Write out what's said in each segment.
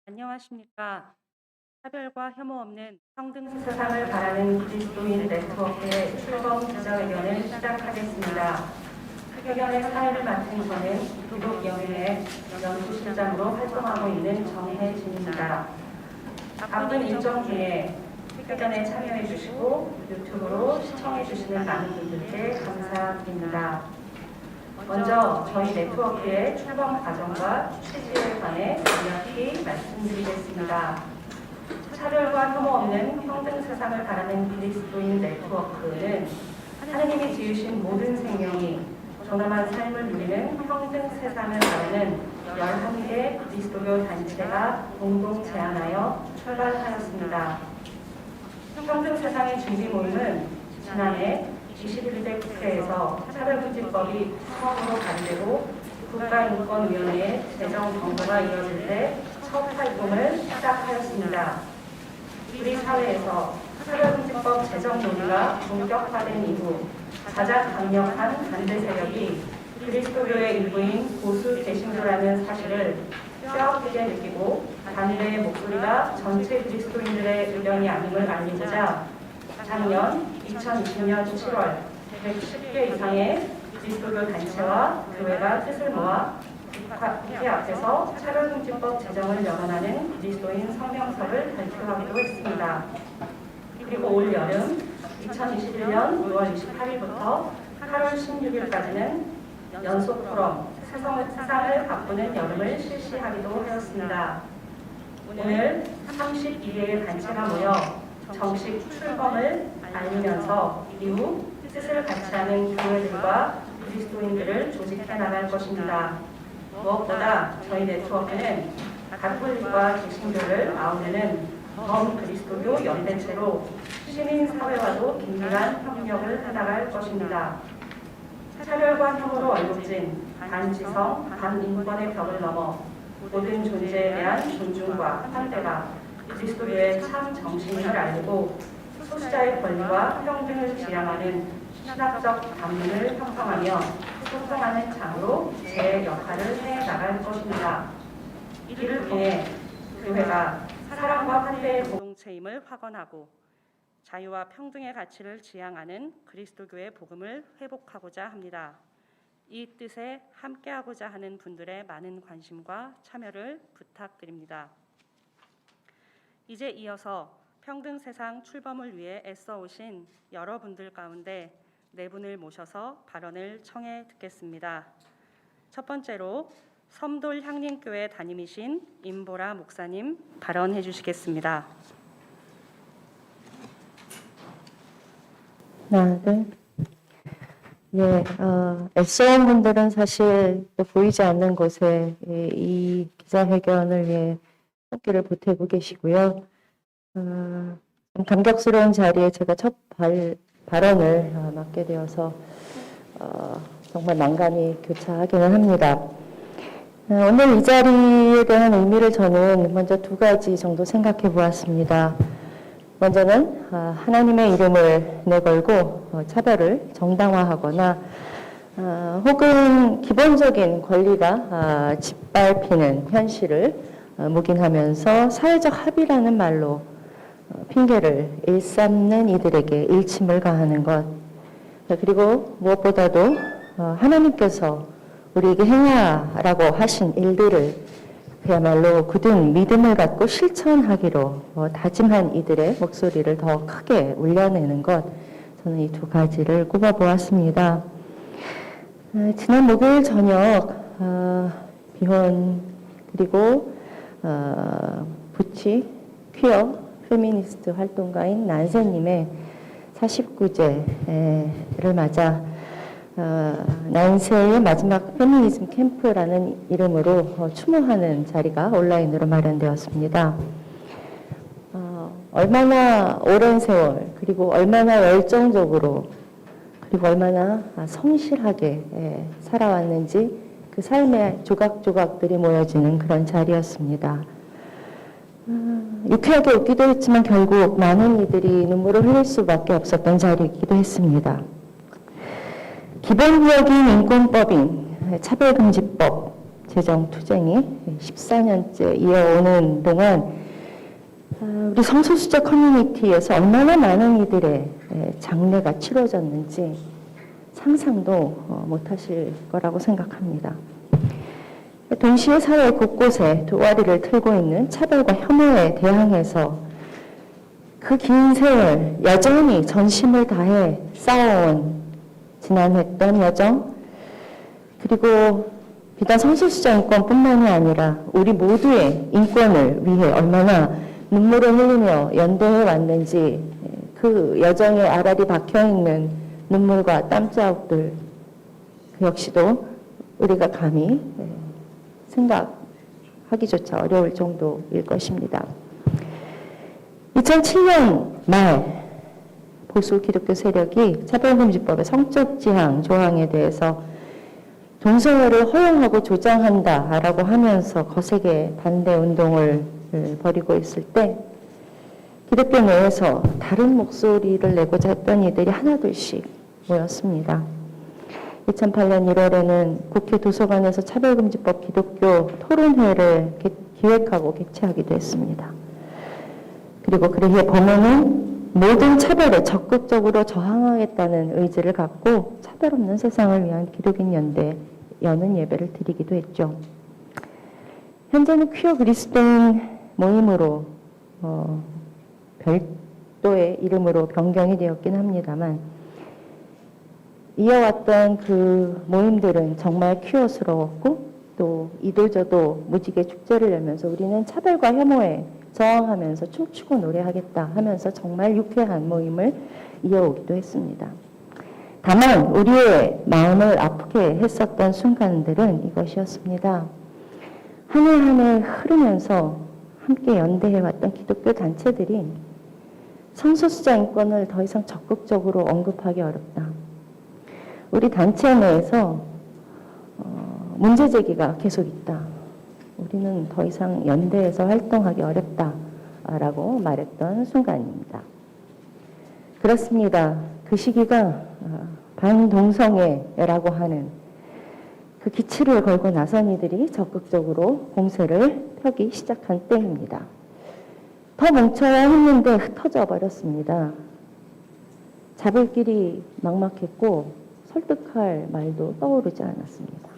안녕하십니까. 차별과 혐오 없는 평등 세상을 바라는 그리스도인 네트워크의 출범 기자회견을 시작하겠습니다. 회견의 사회를 맡은 저는 기독연구회 연구실장으로 활동하고 있는 정혜진입니다. 바쁜 일정 중에 회견에 참여해 주시고 유튜브로 시청해 주시는 많은 분들께 감사드립니다. 먼저 저희 네트워크의 출범 과정과 취지에 관해 간략히 말씀드리겠습니다. 차별과 혐오 없는 평등 세상을 바라는 그리스도인 네트워크는 하느님이 지으신 모든 생명이 존엄한 삶을 누리는 평등 세상을 바라는 11개 그리스도교 단체가 공동 제안하여 출발하였습니다. 평등 세상의 준비 모임은 지난해 21대 국회에서 차별금지법이 처음으로 발의되고 국가인권위원회의 제정 검토가 이뤄질 때 첫 활동을 시작하였습니다. 우리 사회에서 차별금지법 제정 논의가 본격화된 이후 가장 강력한 반대 세력이 그리스도교의 일부인 보수 개신교라는 사실을 뼈아프게 느끼고 반대의 목소리가 전체 그리스도인들의 의견이 아님을 알리고자 작년 2020년 7월 110개 이상의 그리스도교 단체와 교회가 뜻을 모아 국회 앞에서 차별금지법 제정을 염원하는 그리스도인 성명서를 발표하기도 했습니다. 그리고 올 여름 2021년 6월 28일부터 8월 16일까지는 연속 포럼 세상을 바꾸는 여름을 실시하기도 하였습니다. 오늘 32개의 단체가 모여 정식 출범을 알리면서 이후 뜻을 같이 하는 교회들과 그리스도인들을 조직해 나갈 것입니다. 무엇보다 저희 네트워크는 가톨릭과 개신교를 아우르는 범그리스도교 연대체로 시민사회와도 긴밀한 협력을 해나갈 것입니다. 차별과 혐오로 얼룩진 반지성, 반인권의 벽을 넘어 모든 존재에 대한 존중과 환대가 그리스도교의 참 정신을 알리고 소수자의 권리와 평등을 지향하는 신학적 담론을 형성하며 소통하는 장으로 제 역할을 해나갈 것입니다. 이를 통해 교회가 사랑과 환대의 공동체임을 확언하고 자유와 평등의 가치를 지향하는 그리스도교의 복음을 회복하고자 합니다. 이 뜻에 함께하고자 하는 분들의 많은 관심과 참여를 부탁드립니다. 이제 이어서 평등 세상 출범을 위해 애써오신 여러분들 가운데 네 분을 모셔서 발언을 청해 듣겠습니다. 첫 번째로 섬돌 향림교회 담임이신 임보라 목사님 발언해 주시겠습니다. 네. 애써온 분들은 사실 또 보이지 않는 곳에 이 기자회견을 위해 손길을 보태고 계시고요. 좀 감격스러운 자리에 제가 첫 발언을 맡게 되어서 정말 난감히 교차하기는 합니다. 오늘 이 자리에 대한 의미를 저는 먼저 두 가지 정도 생각해 보았습니다. 먼저는 하나님의 이름을 내걸고 차별을 정당화하거나 혹은 기본적인 권리가 짓밟히는 현실을 묵인하면서 사회적 합의라는 말로 핑계를 일삼는 이들에게 일침을 가하는 것, 그리고 무엇보다도 하나님께서 우리에게 행하라고 하신 일들을 그야말로 굳은 믿음을 갖고 실천하기로 다짐한 이들의 목소리를 더 크게 울려내는 것, 저는 이 두 가지를 꼽아보았습니다. 지난 목요일 저녁 비혼 그리고 부치 퀴어 페미니스트 활동가인 난세님의 49제를 맞아 난세의 마지막 페미니즘 캠프라는 이름으로 추모하는 자리가 온라인으로 마련되었습니다. 얼마나 오랜 세월, 그리고 얼마나 열정적으로, 그리고 얼마나 성실하게 살아왔는지 그 삶의 조각조각들이 모여지는 그런 자리였습니다. 유쾌하게 웃기도 했지만 결국 많은 이들이 눈물을 흘릴 수밖에 없었던 자리이기도 했습니다. 기본구역인 인권법인 차별금지법, 재정 투쟁이 14년째 이어오는 동안 우리 성소수자 커뮤니티에서 얼마나 많은 이들의 장례가 치러졌는지 상상도 못하실 거라고 생각합니다. 동시에 사회 곳곳에 두아리를 틀고 있는 차별과 혐오에 대항해서 그 긴 세월 여전히 전심을 다해 싸워온 지난했던 여정, 그리고 비단 성소수자 인권뿐만이 아니라 우리 모두의 인권을 위해 얼마나 눈물을 흘리며 연대해 왔는지 그 여정에 알알이 박혀있는 눈물과 땀자국들 그 역시도 우리가 감히 생각하기조차 어려울 정도일 것입니다. 2007년 말 보수 기독교 세력이 차별금지법의 성적 지향 조항에 대해서 동성애를 허용하고 조장한다라고 하면서 거세게 반대 운동을 벌이고 있을 때 기독교 내에서 다른 목소리를 내고자 했던 이들이 하나둘씩 모였습니다. 2008년 1월에는 국회 도서관에서 차별금지법 기독교 토론회를 기획하고 개최하기도 했습니다. 그리고 그해 범행은 모든 차별에 적극적으로 저항하겠다는 의지를 갖고 차별 없는 세상을 위한 기독인 연대 여는 예배를 드리기도 했죠. 현재는 퀴어 그리스도인 모임으로 별도의 이름으로 변경이 되었긴 합니다만 이어왔던 그 모임들은 정말 퀴어스러웠고 또 이도저도 무지개 축제를 열면서 우리는 차별과 혐오에 저항하면서 춤추고 노래하겠다 하면서 정말 유쾌한 모임을 이어오기도 했습니다. 다만 우리의 마음을 아프게 했었던 순간들은 이것이었습니다. 한 해 한 해 흐르면서 함께 연대해왔던 기독교 단체들이 성소수자 인권을 더 이상 적극적으로 언급하기 어렵다. 우리 단체 내에서 문제 제기가 계속 있다. 우리는 더 이상 연대해서 활동하기 어렵다라고 말했던 순간입니다. 그렇습니다. 그 시기가 반동성애라고 하는 그 기치를 걸고 나선 이들이 적극적으로 공세를 펴기 시작한 때입니다. 더 뭉쳐야 했는데 흩어져 버렸습니다. 잡을 길이 막막했고 설득할 말도 떠오르지 않았습니다.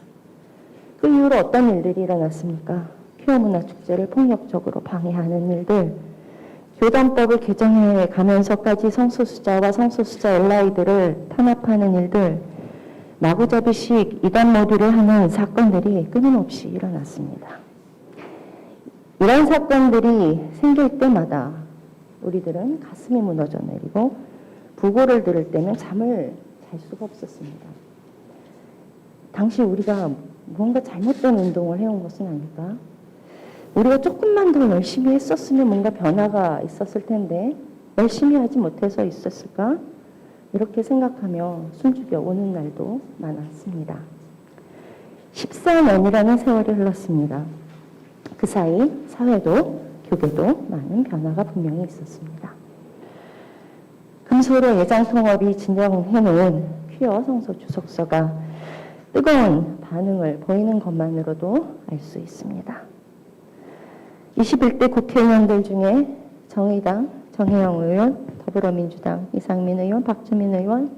그 이후로 어떤 일들이 일어났습니까? 퀴어 문화 축제를 폭력적으로 방해하는 일들, 교단법을 개정해 가면서까지 성소수자와 성소수자 엘라이들을 탄압하는 일들, 마구잡이식 이단 몰이를 하는 사건들이 끊임없이 일어났습니다. 이런 사건들이 생길 때마다 우리들은 가슴이 무너져 내리고 부고를 들을 때는 잠을 잘 수가 없었습니다. 당시 우리가 뭔가 잘못된 운동을 해온 것은 아닐까? 우리가 조금만 더 열심히 했었으면 뭔가 변화가 있었을 텐데 열심히 하지 못해서 있었을까? 이렇게 생각하며 숨죽여 오는 날도 많았습니다. 14년이라는 세월이 흘렀습니다. 그 사이 사회도 교계도 많은 변화가 분명히 있었습니다. 금소로 예장통업이 진정해놓은 퀴어 성소 주석서가 뜨거운 반응을 보이는 것만으로도 알 수 있습니다. 21대 국회의원들 중에 정의당 정혜영 의원, 더불어민주당 이상민 의원, 박주민 의원,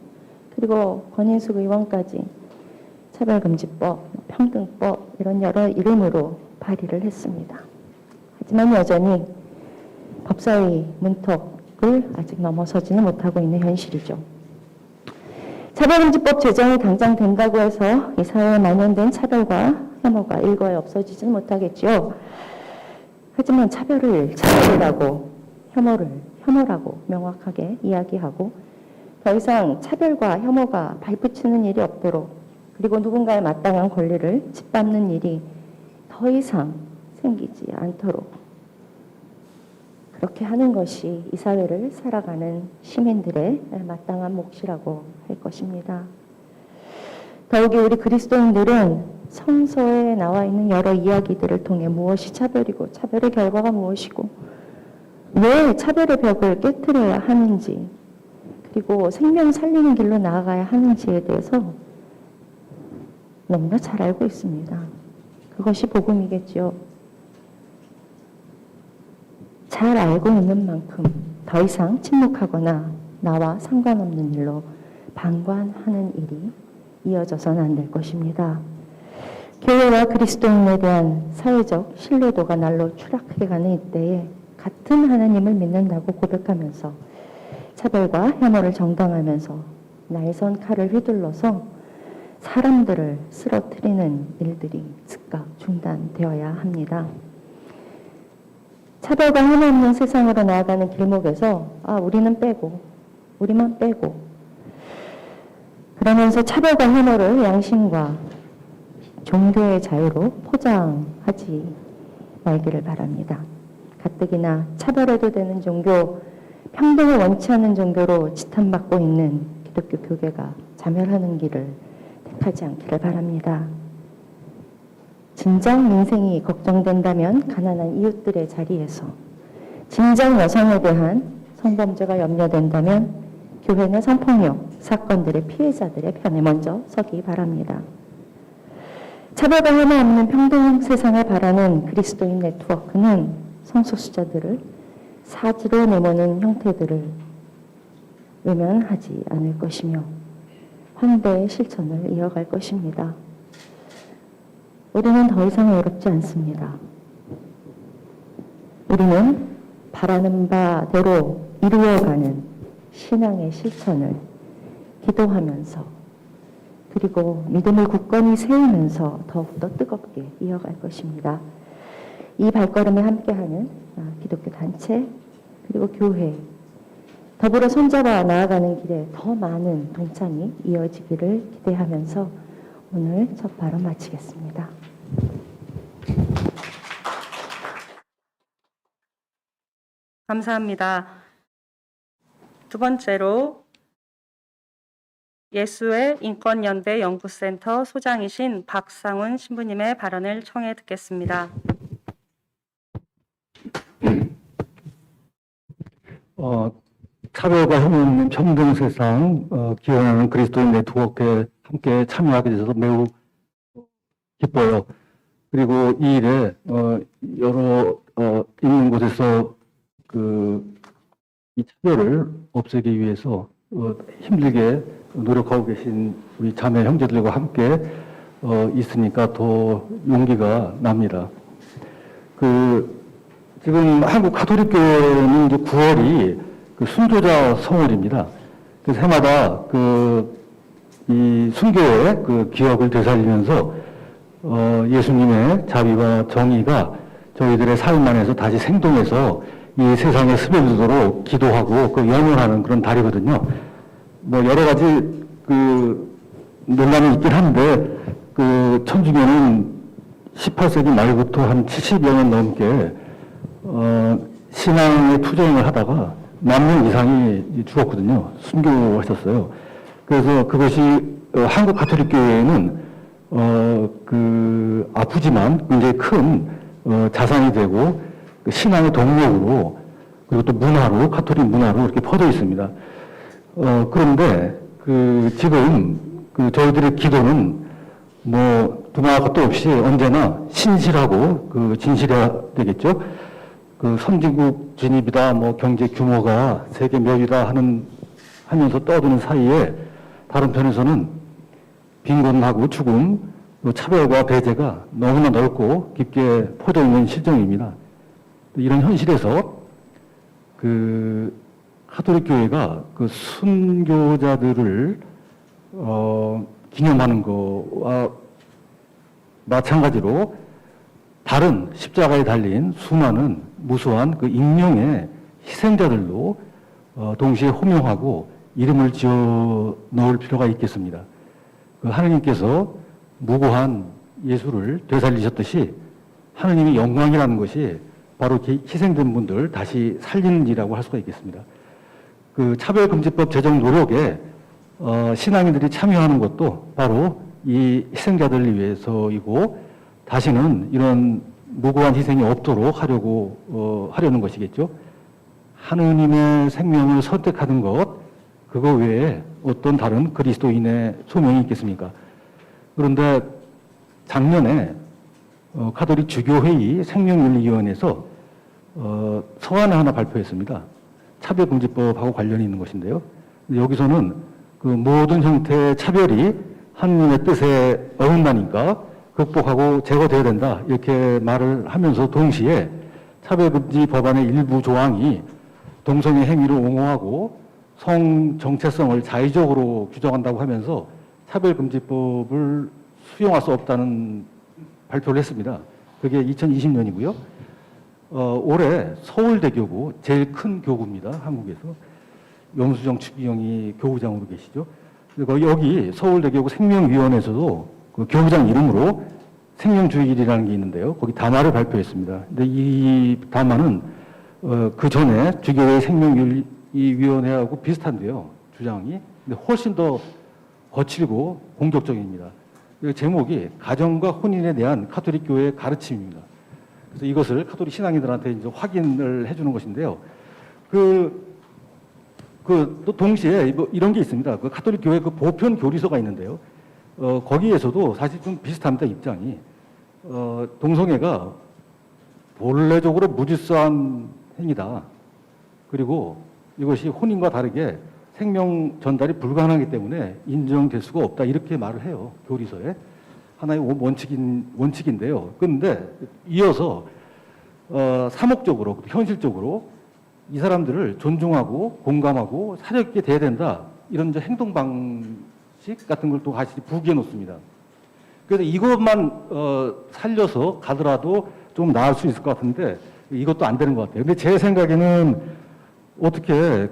그리고 권인숙 의원까지 차별금지법, 평등법 이런 여러 이름으로 발의를 했습니다. 하지만 여전히 법사위 문턱을 아직 넘어서지는 못하고 있는 현실이죠. 차별금지법 제정이 당장 된다고 해서 이 사회에 만연된 차별과 혐오가 일거에 없어지지는 못하겠죠. 하지만 차별을 차별이라고 혐오를 혐오라고 명확하게 이야기하고 더 이상 차별과 혐오가 발붙이는 일이 없도록 그리고 누군가의 마땅한 권리를 짓밟는 일이 더 이상 생기지 않도록 그렇게 하는 것이 이 사회를 살아가는 시민들의 마땅한 몫이라고 할 것입니다. 더욱이 우리 그리스도인들은 성서에 나와 있는 여러 이야기들을 통해 무엇이 차별이고 차별의 결과가 무엇이고 왜 차별의 벽을 깨트려야 하는지 그리고 생명 살리는 길로 나아가야 하는지에 대해서 너무나 잘 알고 있습니다. 그것이 복음이겠지요. 잘 알고 있는 만큼 더 이상 침묵하거나 나와 상관없는 일로 방관하는 일이 이어져서는 안 될 것입니다. 교회와 그리스도인에 대한 사회적 신뢰도가 날로 추락해가는 이때에 같은 하나님을 믿는다고 고백하면서 차별과 혐오를 정당하면서 날선 칼을 휘둘러서 사람들을 쓰러뜨리는 일들이 즉각 중단되어야 합니다. 차별과 혐오 없는 세상으로 나아가는 길목에서 우리는 빼고 우리만 빼고 그러면서 차별과 혐오를 양심과 종교의 자유로 포장하지 말기를 바랍니다. 가뜩이나 차별해도 되는 종교, 평등을 원치 않는 종교로 지탄받고 있는 기독교 교계가 자멸하는 길을 택하지 않기를 바랍니다. 진정 민생이 걱정된다면 가난한 이웃들의 자리에서, 진정 여성에 대한 성범죄가 염려된다면 교회는 성폭력 사건들의 피해자들의 편에 먼저 서기 바랍니다. 차별과 혐오 없는 평등 세상을 바라는 그리스도인 네트워크는 성소수자들을 사지로 내모는 형태들을 외면하지 않을 것이며 환대의 실천을 이어갈 것입니다. 우리는 더 이상 외롭지 않습니다. 우리는 바라는 바대로 이루어가는 신앙의 실천을 기도하면서 그리고 믿음을 굳건히 세우면서 더욱더 뜨겁게 이어갈 것입니다. 이 발걸음에 함께하는 기독교 단체 그리고 교회 더불어 손잡아 나아가는 길에 더 많은 동참이 이어지기를 기대하면서 오늘 첫 발언 마치겠습니다. 감사합니다. 두 번째로 예수의 인권연대 연구센터 소장이신 박상훈 신부님의 발언을 청해 듣겠습니다. 차별과 혐오 없는 평등 세상 기원하는 그리스도인 네트워크에 함께 참여하게 돼서 매우 기뻐요. 그리고 이 일에 여러 있는 곳에서 이 차별을 없애기 위해서 힘들게 노력하고 계신 우리 자매 형제들과 함께 있으니까 더 용기가 납니다. 지금 한국 가톨릭 교회는 이제 9월이 순교자 성월입니다. 그래서 해마다 이 순교의 기억을 되살리면서 예수님의 자비와 정의가 저희들의 삶 안에서 다시 생동해서 이 세상에 스며들도록 기도하고 염원하는 그런 달이거든요. 뭐 여러 가지 논란이 있긴 한데 천주교는 18세기 말부터 한 70여 년 넘게 신앙의 투쟁을 하다가 만 명 이상이 죽었거든요. 순교하셨어요. 그래서 그것이 한국 가톨릭 교회에는 아프지만 굉장히 큰 자산이 되고 신앙의 동력으로 그리고 또 문화로 가톨릭 문화로 이렇게 퍼져 있습니다. 그런데 지금 저희들의 기도는 뭐 두말할 것도 없이 언제나 신실하고 진실해야 되겠죠. 선진국 진입이다, 뭐 경제 규모가 세계 몇이다 하면서 떠드는 사이에 다른 편에서는 빈곤하고 죽음, 차별과 배제가 너무나 넓고 깊게 퍼져 있는 실정입니다. 이런 현실에서 가톨릭 교회가 순교자들을 기념하는 것과 마찬가지로 다른 십자가에 달린 수많은 무수한 인명의 희생자들도 동시에 호명하고 이름을 지어 넣을 필요가 있겠습니다. 하느님께서 무고한 예수를 되살리셨듯이 하느님의 영광이라는 것이 바로 희생된 분들 다시 살리는 일이라고 할 수가 있겠습니다. 차별금지법 제정 노력에 신앙인들이 참여하는 것도 바로 이 희생자들을 위해서이고 다시는 이런 무고한 희생이 없도록 하려는 것이겠죠. 하느님의 생명을 선택하는 것, 그거 외에 어떤 다른 그리스도인의 소명이 있겠습니까? 그런데 작년에 카톨릭 주교회의 생명윤리위원회에서 서한을 하나 발표했습니다. 차별금지법하고 관련이 있는 것인데요. 여기서는 그 모든 형태의 차별이 하느님의 뜻에 어긋나니까 극복하고 제거되어야 된다 이렇게 말을 하면서 동시에 차별금지 법안의 일부 조항이 동성애 행위를 옹호하고 성 정체성을 자의적으로 규정한다고 하면서 차별금지법을 수용할 수 없다는 발표를 했습니다. 그게 2020년이고요. 올해 서울대교구 제일 큰 교구입니다. 한국에서. 염수정 추기경이 교구장으로 계시죠. 그리고 여기 서울대교구 생명위원회에서도 그 교구장 이름으로 생명주일이라는 게 있는데요. 거기 담화를 발표했습니다. 근데 이 담화는 그 전에 주교회 생명윤리위원회하고 비슷한데요. 주장이. 근데 훨씬 더 거칠고 공격적입니다. 제목이 가정과 혼인에 대한 카톨릭 교회의 가르침입니다. 그래서 이것을 카톨릭 신앙인들한테 이제 확인을 해주는 것인데요. 또 동시에 뭐 이런 게 있습니다. 그 카톨릭 교회 그 보편 교리서가 있는데요. 거기에서도 사실 좀 비슷합니다. 입장이. 동성애가 본래적으로 무질서한 행위다. 그리고 이것이 혼인과 다르게 생명 전달이 불가능하기 때문에 인정될 수가 없다. 이렇게 말을 해요. 교리서에. 하나의 원칙인데요. 그런데 이어서 사목적으로, 현실적으로 이 사람들을 존중하고 공감하고 사력 있게 대해야 된다. 이런 이제 행동 방식 같은 걸 또 같이 부기해 놓습니다. 그래서 이것만 살려서 가더라도 좀 나을 수 있을 것 같은데 이것도 안 되는 것 같아요. 근데 제 생각에는 어떻게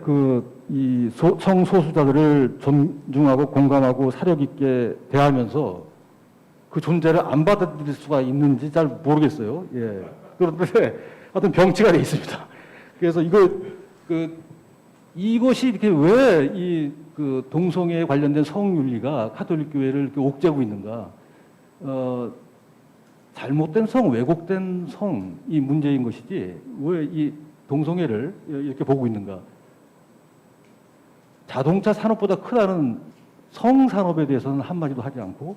이 성소수자들을 존중하고 공감하고 사력 있게 대하면서 그 존재를 안 받아들일 수가 있는지 잘 모르겠어요. 예. 그런데 하여튼 병치가 돼 있습니다. 그래서 이것이 이렇게 왜 그 동성애에 관련된 성윤리가 카톨릭 교회를 이렇게 옥죄고 있는가? 잘못된 성, 왜곡된 성이 문제인 것이지 왜 이 동성애를 이렇게 보고 있는가? 자동차 산업보다 크다는 성산업에 대해서는 한마디도 하지 않고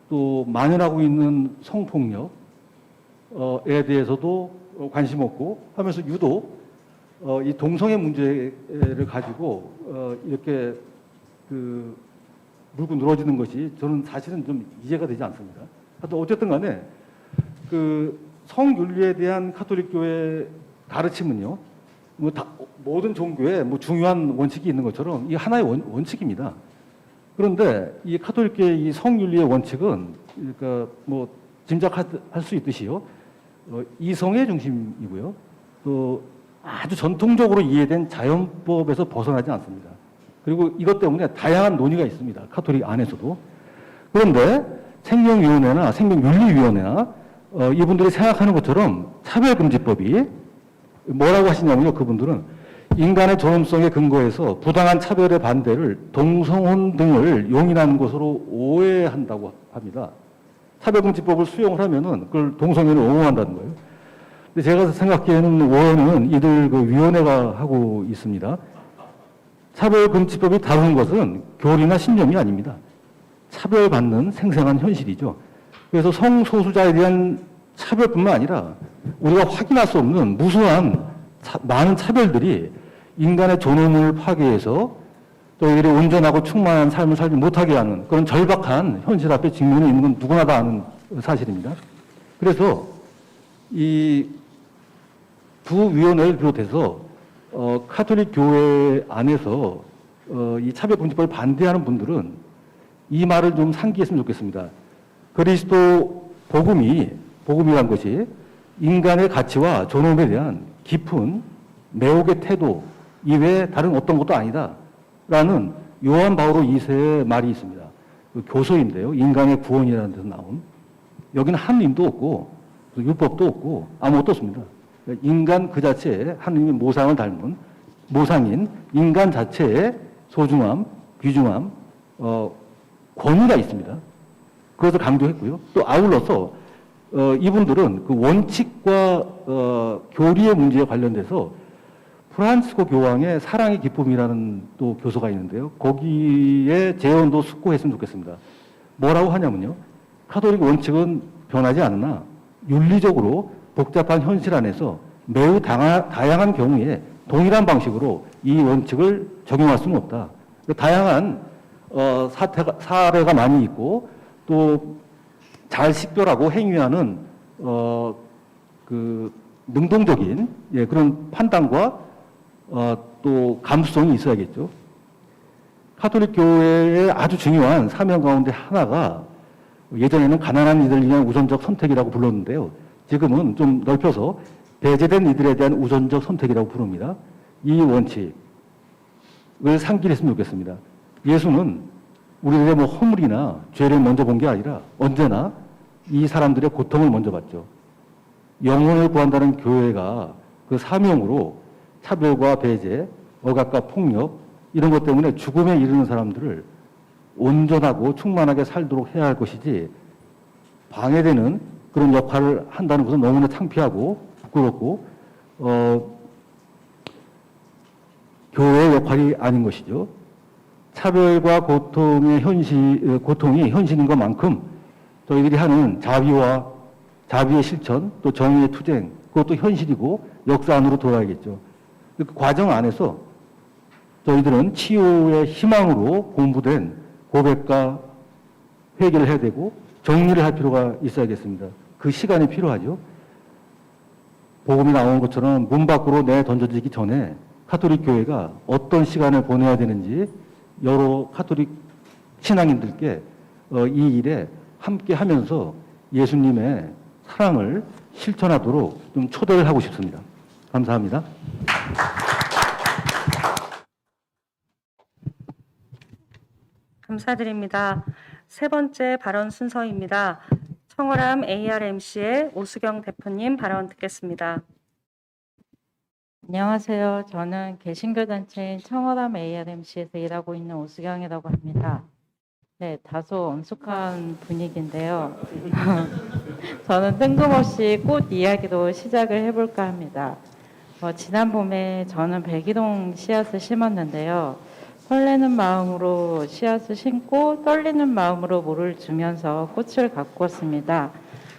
또 만연하고 있는 성폭력에 대해서도 관심 없고 하면서 유독 이 동성애 문제를 가지고 이렇게 물고 늘어지는 것이 저는 사실은 좀 이해가 되지 않습니다. 하여튼 어쨌든 간에 성윤리에 대한 카톨릭 교회 가르침은요, 모든 종교에 중요한 원칙이 있는 것처럼 이 하나의 원칙입니다. 그런데 이 카톨릭교의 이 성윤리의 원칙은 그러니까 짐작할 수 있듯이요, 이성의 중심이고요, 또 아주 전통적으로 이해된 자연법에서 벗어나지 않습니다. 그리고 이것 때문에 다양한 논의가 있습니다. 카톨릭 안에서도. 그런데 생명위원회나 생명윤리위원회나 이분들이 생각하는 것처럼 차별금지법이 뭐라고 하시냐면요. 그분들은 인간의 존엄성에 근거해서 부당한 차별의 반대를 동성혼 등을 용인하는 것으로 오해한다고 합니다. 차별금지법을 수용을 하면은 그걸 동성애를 옹호한다는 거예요. 근데 제가 생각하기에는 오해는 이들 위원회가 하고 있습니다. 차별금지법이 다루는 것은 교리나 신념이 아닙니다. 차별받는 생생한 현실이죠. 그래서 성소수자에 대한 차별뿐만 아니라 우리가 확인할 수 없는 무수한 많은 차별들이 인간의 존엄을 파괴해서 또 이들이 온전하고 충만한 삶을 살지 못하게 하는 그런 절박한 현실 앞에 직면해 있는 건 누구나 다 아는 사실입니다. 그래서 이 부위원회를 비롯해서 카톨릭 교회 안에서 이 차별금지법을 반대하는 분들은 이 말을 좀 상기했으면 좋겠습니다. 그리스도 복음이란 것이 인간의 가치와 존엄에 대한 깊은 매혹의 태도 이외에 다른 어떤 것도 아니다. 라는 요한 바오로 2세의 말이 있습니다. 그 교서인데요. 인간의 구원이라는 데서 나온. 여기는 하느님도 없고 율법도 없고 아무것도 없습니다. 인간 그 자체에 하느님의 모상을 닮은 모상인 인간 자체의 소중함, 귀중함, 권위가 있습니다. 그것을 강조했고요. 또 아울러서 이분들은 그 원칙과 교리의 문제에 관련돼서 프란치스코 교황의 사랑의 기쁨이라는 또 교서가 있는데요. 거기에 재언도 숙고했으면 좋겠습니다. 뭐라고 하냐면요. 카톨릭 원칙은 변하지 않으나 윤리적으로 복잡한 현실 안에서 매우 다양한 경우에 동일한 방식으로 이 원칙을 적용할 수는 없다. 다양한 사례가 많이 있고 또 잘 식별하고 행위하는 그 능동적인 그런 판단과 또 감수성이 있어야겠죠. 카톨릭 교회의 아주 중요한 사명 가운데 하나가 예전에는 가난한 이들을 위한 우선적 선택이라고 불렀는데요. 지금은 좀 넓혀서 배제된 이들에 대한 우선적 선택이라고 부릅니다. 이 원칙을 상기했으면 좋겠습니다. 예수는 우리들의 허물이나 죄를 먼저 본 게 아니라 언제나 이 사람들의 고통을 먼저 봤죠. 영혼을 구한다는 교회가 그 사명으로 차별과 배제, 억압과 폭력 이런 것 때문에 죽음에 이르는 사람들을 온전하고 충만하게 살도록 해야 할 것이지 방해되는 그런 역할을 한다는 것은 너무나 창피하고 부끄럽고 교회의 역할이 아닌 것이죠. 차별과 고통이 현실인 것만큼 저희들이 하는 자비의 실천, 또 정의의 투쟁, 그것도 현실이고 역사 안으로 돌아야겠죠. 그 과정 안에서 저희들은 치유의 희망으로 공부된 고백과 회개를 해야 되고 정리를 할 필요가 있어야겠습니다. 그 시간이 필요하죠. 복음이 나온 것처럼 문 밖으로 내던져지기 전에 카톨릭 교회가 어떤 시간을 보내야 되는지 여러 카톨릭 신앙인들께 이 일에 함께 하면서 예수님의 사랑을 실천하도록 좀 초대를 하고 싶습니다. 감사합니다. 감사드립니다. 세 번째 발언 순서입니다. 청월함 ARMC의 오수경 대표님 발언 듣겠습니다. 안녕하세요. 저는 개신교 단체인 청월함 ARMC에서 일하고 있는 오수경이라고 합니다. 네, 다소 엄숙한 분위기인데요. 저는 뜬금없이 꽃 이야기로 시작을 해볼까 합니다. 지난 봄에 저는 백일홍 씨앗을 심었는데요. 설레는 마음으로 씨앗을 심고 떨리는 마음으로 물을 주면서 꽃을 가꾸었습니다.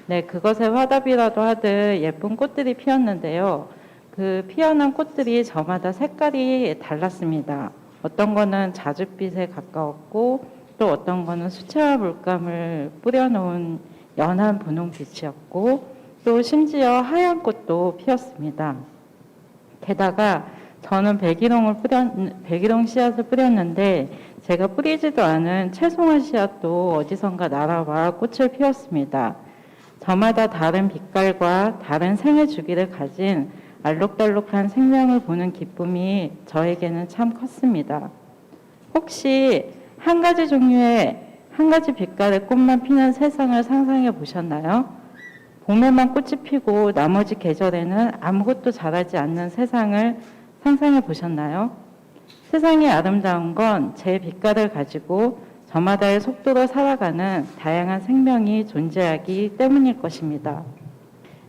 네, 그것에 화답이라도 하듯 예쁜 꽃들이 피었는데요. 그 피어난 꽃들이 저마다 색깔이 달랐습니다. 어떤 거는 자줏빛에 가까웠고 또 어떤 거는 수채화 물감을 뿌려놓은 연한 분홍빛이었고 또 심지어 하얀 꽃도 피었습니다. 게다가 저는 백일홍 씨앗을 뿌렸는데 제가 뿌리지도 않은 채송화 씨앗도 어디선가 날아와 꽃을 피웠습니다. 저마다 다른 빛깔과 다른 생애 주기를 가진 알록달록한 생명을 보는 기쁨이 저에게는 참 컸습니다. 혹시 한 가지 종류의 한 가지 빛깔의 꽃만 피는 세상을 상상해 보셨나요? 봄에만 꽃이 피고 나머지 계절에는 아무것도 자라지 않는 세상을 상상해 보셨나요? 세상이 아름다운 건 제 빛깔을 가지고 저마다의 속도로 살아가는 다양한 생명이 존재하기 때문일 것입니다.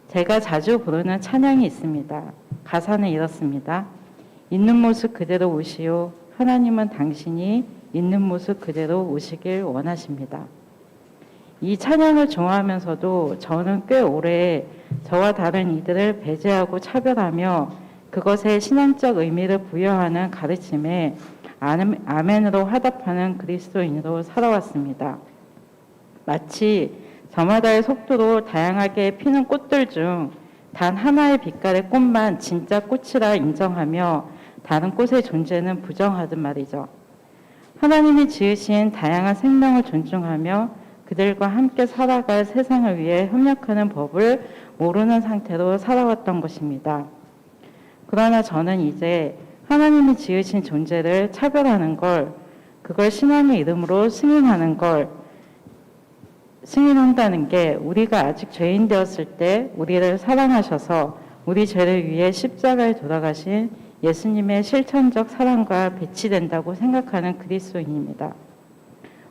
제가 자주 부르는 찬양이 있습니다. 가사는 이렇습니다. 있는 모습 그대로 오시오. 하나님은 당신이 있는 모습 그대로 오시길 원하십니다. 이 찬양을 좋아하면서도 저는 꽤 오래 저와 다른 이들을 배제하고 차별하며 그것에 신앙적 의미를 부여하는 가르침에 아멘으로 화답하는 그리스도인으로 살아왔습니다. 마치 저마다의 속도로 다양하게 피는 꽃들 중 단 하나의 빛깔의 꽃만 진짜 꽃이라 인정하며 다른 꽃의 존재는 부정하듯 말이죠. 하나님이 지으신 다양한 생명을 존중하며 그들과 함께 살아갈 세상을 위해 협력하는 법을 모르는 상태로 살아왔던 것입니다. 그러나 저는 이제 하나님이 지으신 존재를 차별하는 걸, 그걸 신앙의 이름으로 승인한다는 게 우리가 아직 죄인 되었을 때 우리를 사랑하셔서 우리 죄를 위해 십자가에 돌아가신 예수님의 실천적 사랑과 배치된다고 생각하는 그리스도인입니다.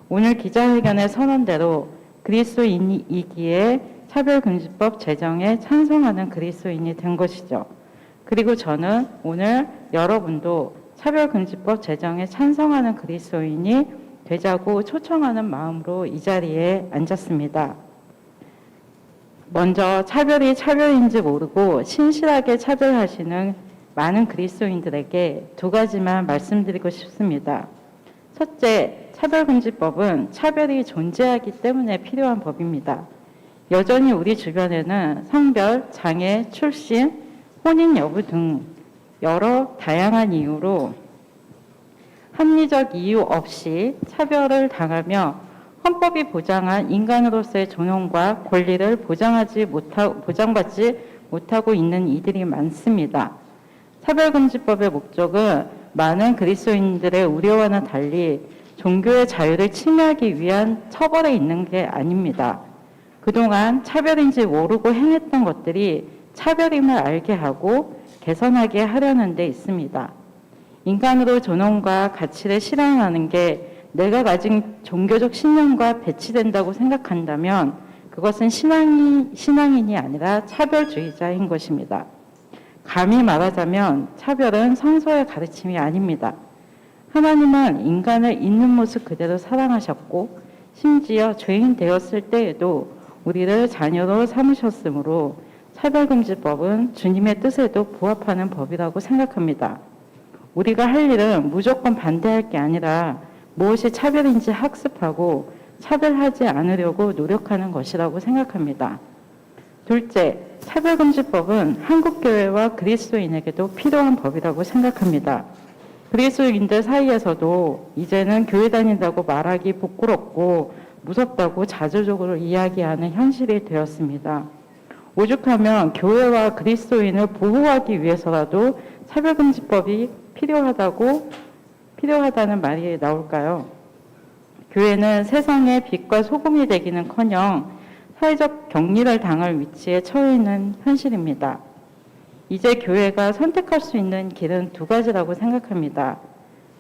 오늘 기자회견의 선언대로 그리스도인이기에 차별금지법 제정에 찬성하는 그리스도인이 된 것이죠. 그리고 저는 오늘 여러분도 차별금지법 제정에 찬성하는 그리스도인이 되자고 초청하는 마음으로 이 자리에 앉았습니다. 먼저 차별이 차별인지 모르고 신실하게 차별하시는 많은 그리스도인들에게 두 가지만 말씀드리고 싶습니다. 첫째, 차별금지법은 차별이 존재하기 때문에 필요한 법입니다. 여전히 우리 주변에는 성별, 장애, 출신, 혼인 여부 등 여러 다양한 이유로 합리적 이유 없이 차별을 당하며 헌법이 보장한 인간으로서의 존엄과 권리를 보장받지 못하고 있는 이들이 많습니다. 차별금지법의 목적은 많은 그리스도인들의 우려와는 달리 종교의 자유를 침해하기 위한 처벌에 있는 게 아닙니다. 그동안 차별인지 모르고 행했던 것들이 차별임을 알게 하고 개선하게 하려는 데 있습니다. 인간으로 존엄과 가치를 실현하는 게 내가 가진 종교적 신념과 배치된다고 생각한다면 그것은 신앙인이 아니라 차별주의자인 것입니다. 감히 말하자면 차별은 성서의 가르침이 아닙니다. 하나님은 인간을 있는 모습 그대로 사랑하셨고 심지어 죄인 되었을 때에도 우리를 자녀로 삼으셨으므로 차별금지법은 주님의 뜻에도 부합하는 법이라고 생각합니다. 우리가 할 일은 무조건 반대할 게 아니라 무엇이 차별인지 학습하고 차별하지 않으려고 노력하는 것이라고 생각합니다. 둘째, 차별금지법은 한국교회와 그리스도인에게도 필요한 법이라고 생각합니다. 그리스도인들 사이에서도 이제는 교회 다닌다고 말하기 부끄럽고 무섭다고 자조적으로 이야기하는 현실이 되었습니다. 오죽하면 교회와 그리스도인을 보호하기 위해서라도 차별금지법이 필요하다는 말이 나올까요? 교회는 세상의 빛과 소금이 되기는커녕 사회적 격리를 당할 위치에 처해 있는 현실입니다. 이제 교회가 선택할 수 있는 길은 두 가지라고 생각합니다.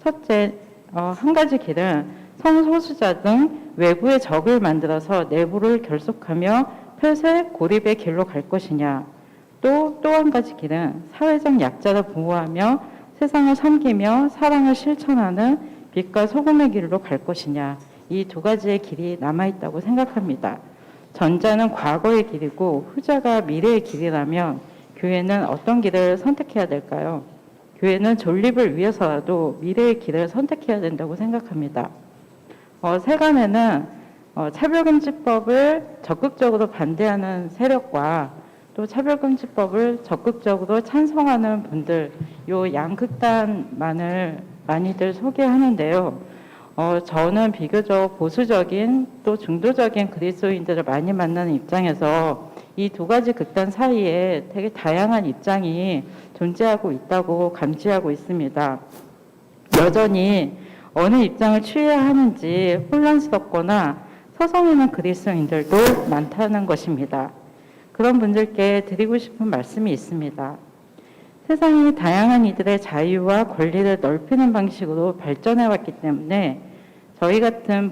첫째, 한 가지 길은 성소수자 등 외부의 적을 만들어서 내부를 결속하며 폐쇄 고립의 길로 갈 것이냐, 또 한 가지 길은 사회적 약자를 보호하며 세상을 섬기며 사랑을 실천하는 빛과 소금의 길로 갈 것이냐, 이 두 가지의 길이 남아있다고 생각합니다. 전자는 과거의 길이고 후자가 미래의 길이라면 교회는 어떤 길을 선택해야 될까요? 교회는 존립을 위해서라도 미래의 길을 선택해야 된다고 생각합니다. 세간에는 차별금지법을 적극적으로 반대하는 세력과 또 차별금지법을 적극적으로 찬성하는 분들, 요 양극단만을 많이들 소개하는데요. 저는 비교적 보수적인 또 중도적인 그리스도인들을 많이 만나는 입장에서 이 두 가지 극단 사이에 되게 다양한 입장이 존재하고 있다고 감지하고 있습니다. 여전히 어느 입장을 취해야 하는지 혼란스럽거나 서성이는 그리스도인들도 많다는 것입니다. 그런 분들께 드리고 싶은 말씀이 있습니다. 세상이 다양한 이들의 자유와 권리를 넓히는 방식으로 발전해왔기 때문에 저희 같은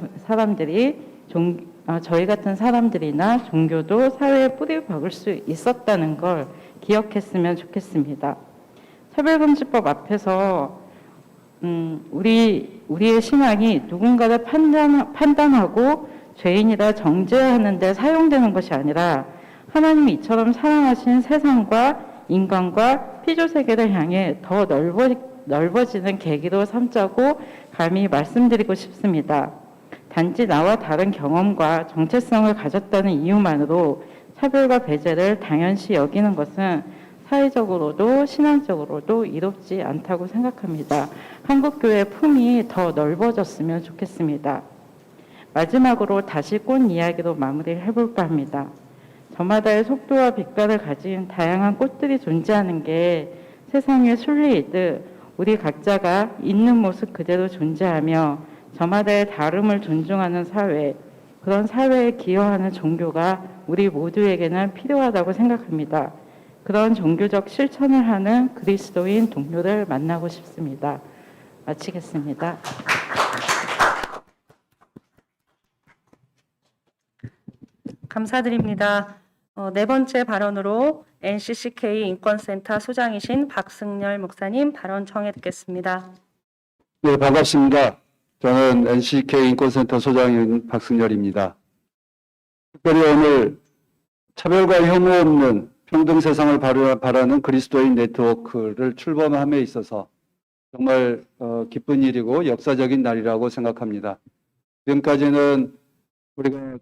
사람들이나 종교도 사회에 뿌리 박을 수 있었다는 걸 기억했으면 좋겠습니다. 차별금지법 앞에서 우리의 신앙이 누군가를 판단하고 죄인이라 정죄하는 데 사용되는 것이 아니라 하나님이 이처럼 사랑하신 세상과 인간과 피조세계를 향해 더 넓어지는 계기로 삼자고 감히 말씀드리고 싶습니다. 단지 나와 다른 경험과 정체성을 가졌다는 이유만으로 차별과 배제를 당연시 여기는 것은 사회적으로도 신앙적으로도 이롭지 않다고 생각합니다. 한국교회의 품이 더 넓어졌으면 좋겠습니다. 마지막으로 다시 꽃 이야기로 마무리를 해볼까 합니다. 저마다의 속도와 빛깔을 가진 다양한 꽃들이 존재하는 게 세상의 순리이듯 우리 각자가 있는 모습 그대로 존재하며 저마다의 다름을 존중하는 사회, 그런 사회에 기여하는 종교가 우리 모두에게는 필요하다고 생각합니다. 그런 종교적 실천을 하는 그리스도인 동료를 만나고 싶습니다. 마치겠습니다. 감사드립니다. 네 번째 발언으로 NCCK 인권센터 소장이신 박승열 목사님 발언 청해 듣겠습니다. 네, 반갑습니다. 저는 NCK 인권센터 소장인 박승열입니다. 특별히 오늘 차별과 혐오 없는 평등 세상을 바라는 그리스도인 네트워크를 출범함에 있어서 정말 기쁜 일이고 역사적인 날이라고 생각합니다. 지금까지는 우리가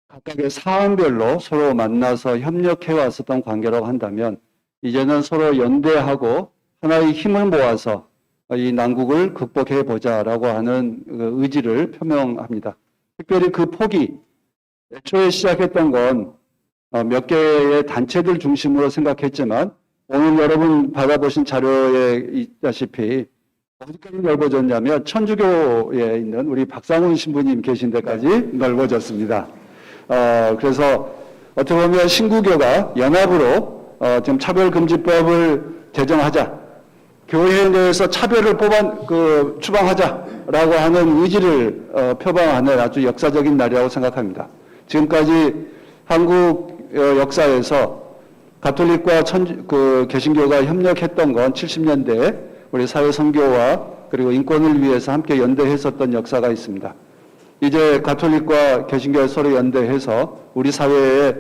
각각의 사안별로 서로 만나서 협력해 왔었던 관계라고 한다면 이제는 서로 연대하고 하나의 힘을 모아서 이 난국을 극복해 보자라고 하는 의지를 표명합니다. 특별히 그 폭이 애초에 시작했던 건 몇 개의 단체들 중심으로 생각했지만 오늘 여러분 받아보신 자료에 있다시피 어디까지 넓어졌냐면 천주교에 있는 우리 박상훈 신부님 계신 데까지 넓어졌습니다. 그래서 어떻게 보면 신구교가 연합으로 지금 차별금지법을 제정하자, 교회 내에서 차별을 추방하자라고 하는 의지를 표방하는 아주 역사적인 날이라고 생각합니다. 지금까지 한국 역사에서 가톨릭과 개신교가 협력했던 건 70년대에 우리 사회 선교와 그리고 인권을 위해서 함께 연대했었던 역사가 있습니다. 이제 가톨릭과 개신교가 서로 연대해서 우리 사회에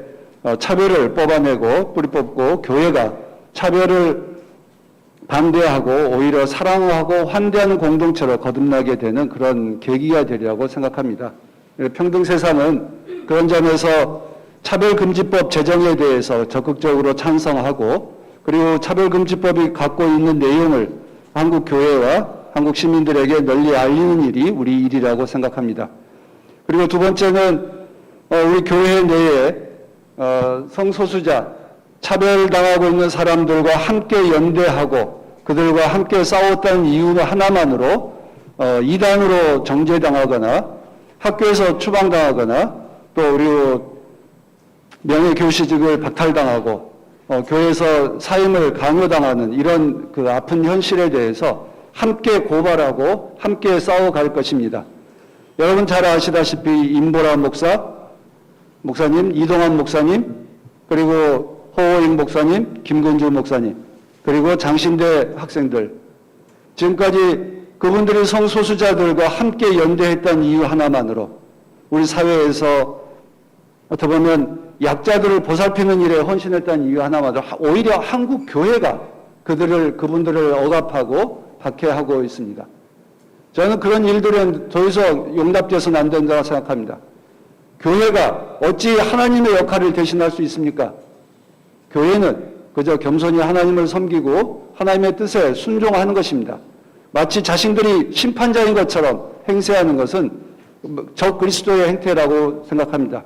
차별을 뽑아내고 뿌리 뽑고 교회가 차별을 반대하고 오히려 사랑하고 환대하는 공동체로 거듭나게 되는 그런 계기가 되리라고 생각합니다. 평등 세상은 그런 점에서 차별금지법 제정에 대해서 적극적으로 찬성하고 그리고 차별금지법이 갖고 있는 내용을 한국 교회와 한국 시민들에게 널리 알리는 일이 우리 일이라고 생각합니다. 그리고 두 번째는 우리 교회 내에 성소수자, 차별당하고 있는 사람들과 함께 연대하고 그들과 함께 싸웠다는 이유 하나만으로 이단으로 정죄당하거나 학교에서 추방당하거나 또 우리 명예교시직을 박탈당하고 교회에서 사임을 강요당하는 이런 그 아픈 현실에 대해서 함께 고발하고 함께 싸워갈 것입니다. 여러분 잘 아시다시피 임보라 목사님, 이동환 목사님, 그리고 호호잉 목사님, 김근주 목사님, 그리고 장신대 학생들, 지금까지 그분들이 성소수자들과 함께 연대했던 이유 하나만으로 우리 사회에서 어떻게 보면 약자들을 보살피는 일에 헌신했다는 이유 하나만으로 오히려 한국 교회가 그분들을 억압하고 박해하고 있습니다. 저는 그런 일들은 더 이상 용납돼서는 안 된다고 생각합니다. 교회가 어찌 하나님의 역할을 대신할 수 있습니까? 교회는 그저 겸손히 하나님을 섬기고 하나님의 뜻에 순종하는 것입니다. 마치 자신들이 심판자인 것처럼 행세하는 것은 적 그리스도의 행태라고 생각합니다.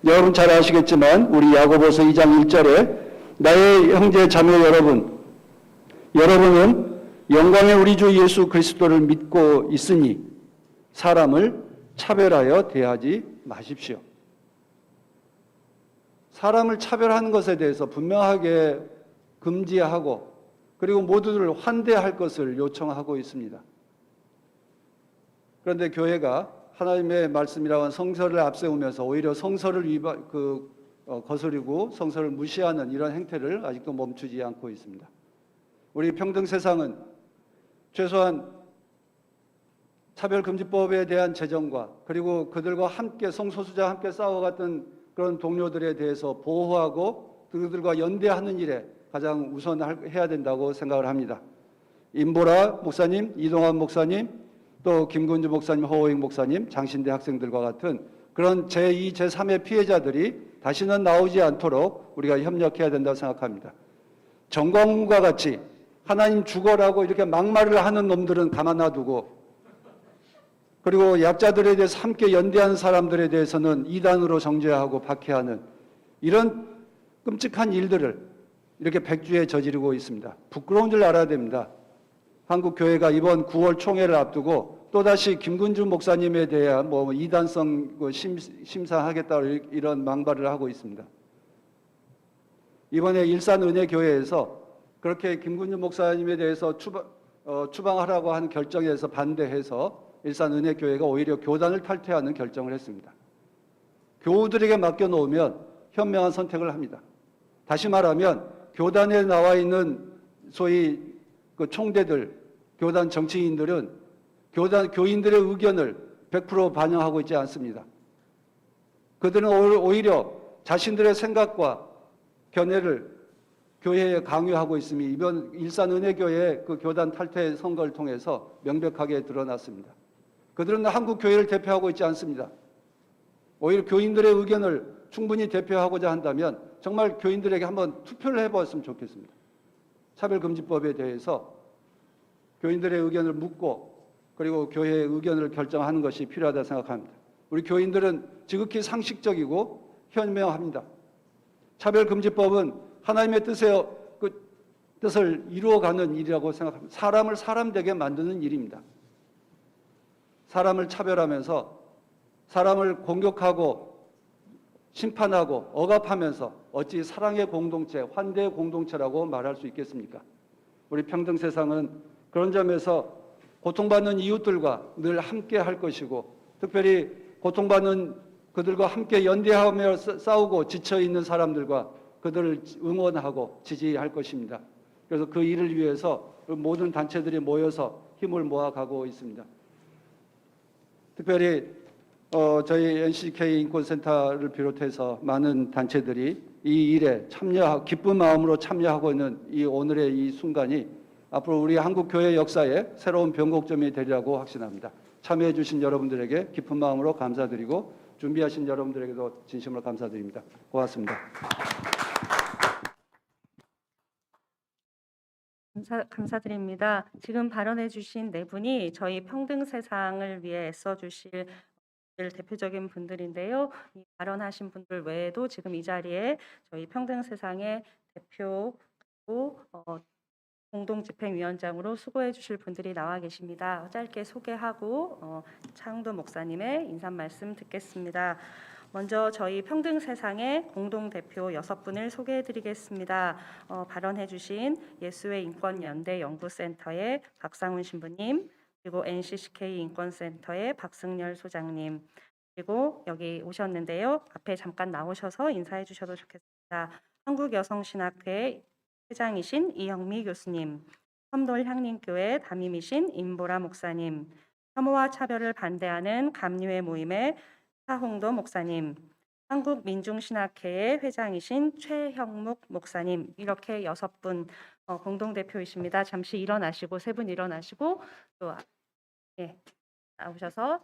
여러분 잘 아시겠지만 우리 야고보서 2장 1절에 나의 형제 자매 여러분은 영광의 우리 주 예수 그리스도를 믿고 있으니 사람을 차별하여 대하지 마십시오. 사람을 차별하는 것에 대해서 분명하게 금지하고 그리고 모두를 환대할 것을 요청하고 있습니다. 그런데 교회가 하나님의 말씀이라고 하는 성서를 앞세우면서 오히려 성서를 거스르고 성서를 무시하는 이런 행태를 아직도 멈추지 않고 있습니다. 우리 평등 세상은 최소한 차별금지법에 대한 제정과 그리고 그들과 함께 성소수자와 함께 싸워갔던 그런 동료들에 대해서 보호하고 그들과 연대하는 일에 가장 우선해야 된다고 생각을 합니다. 임보라 목사님, 이동환 목사님, 또 김근주 목사님, 호호잉 목사님, 장신대 학생들과 같은 그런 제2, 제3의 피해자들이 다시는 나오지 않도록 우리가 협력해야 된다고 생각합니다. 정광훈과 같이 하나님 죽어라고 이렇게 막말을 하는 놈들은 가만 놔두고 그리고 약자들에 대해서 함께 연대하는 사람들에 대해서는 이단으로 정죄하고 박해하는 이런 끔찍한 일들을 이렇게 백주에 저지르고 있습니다. 부끄러운 줄 알아야 됩니다. 한국 교회가 이번 9월 총회를 앞두고 또다시 김근주 목사님에 대한 이단성 심사하겠다 이런 망발을 하고 있습니다. 이번에 일산은혜교회에서 그렇게 김근주 목사님에 대해서 추방하라고 하는 결정에 대해서 반대해서 일산은혜교회가 오히려 교단을 탈퇴하는 결정을 했습니다. 교우들에게 맡겨놓으면 현명한 선택을 합니다. 다시 말하면 교단에 나와 있는 소위 그 총대들, 교단 정치인들은 교인들의 의견을 100% 반영하고 있지 않습니다. 그들은 오히려 자신들의 생각과 견해를 교회에 강요하고 있음이 이번 일산은혜교회 그 교단 탈퇴 선거를 통해서 명백하게 드러났습니다. 그들은 한국 교회를 대표하고 있지 않습니다. 오히려 교인들의 의견을 충분히 대표하고자 한다면 정말 교인들에게 한번 투표를 해보았으면 좋겠습니다. 차별금지법에 대해서 교인들의 의견을 묻고 그리고 교회의 의견을 결정하는 것이 필요하다고 생각합니다. 우리 교인들은 지극히 상식적이고 현명합니다. 차별금지법은 하나님의 뜻을 이루어가는 일이라고 생각합니다. 사람을 사람되게 만드는 일입니다. 사람을 차별하면서 사람을 공격하고 심판하고 억압하면서 어찌 사랑의 공동체, 환대의 공동체라고 말할 수 있겠습니까? 우리 평등세상은 그런 점에서 고통받는 이웃들과 늘 함께 할 것이고 특별히 고통받는 그들과 함께 연대하며 싸우고 지쳐있는 사람들과 그들을 응원하고 지지할 것입니다. 그래서 그 일을 위해서 모든 단체들이 모여서 힘을 모아가고 있습니다. 특별히 저희 NCK 인권센터를 비롯해서 많은 단체들이 이 일에 기쁜 마음으로 참여하고 있는 이 오늘의 이 순간이 앞으로 우리 한국교회 역사에 새로운 변곡점이 되리라고 확신합니다. 참여해 주신 여러분들에게 기쁜 마음으로 감사드리고 준비하신 여러분들에게도 진심으로 감사드립니다. 고맙습니다. 감사드립니다. 지금 발언해 주신 네 분이 저희 평등세상을 위해 애써주실 대표적인 분들인데요. 이 발언하신 분들 외에도 지금 이 자리에 저희 평등세상의 대표 그리고 공동집행위원장으로 수고해 주실 분들이 나와 계십니다. 짧게 소개하고 차흥도 목사님의 인사 말씀 듣겠습니다. 먼저 저희 평등세상의 공동대표 6분을 소개해 드리겠습니다. 발언해 주신 예수의 인권연대 연구센터의 박상훈 신부님, 그리고 NCCK 인권센터의 박승열 소장님, 그리고 여기 오셨는데요. 앞에 잠깐 나오셔서 인사해 주셔도 좋겠습니다. 한국여성신학회 회장이신 이영미 교수님, 섬돌향림교회 담임이신 임보라 목사님, 혐오와 차별을 반대하는 감리회 모임의 차홍도 목사님, 한국민중신학회의 회장이신 최형묵 목사님, 이렇게 6분 공동대표이십니다. 잠시 일어나시고, 3분 일어나시고 또 나오셔서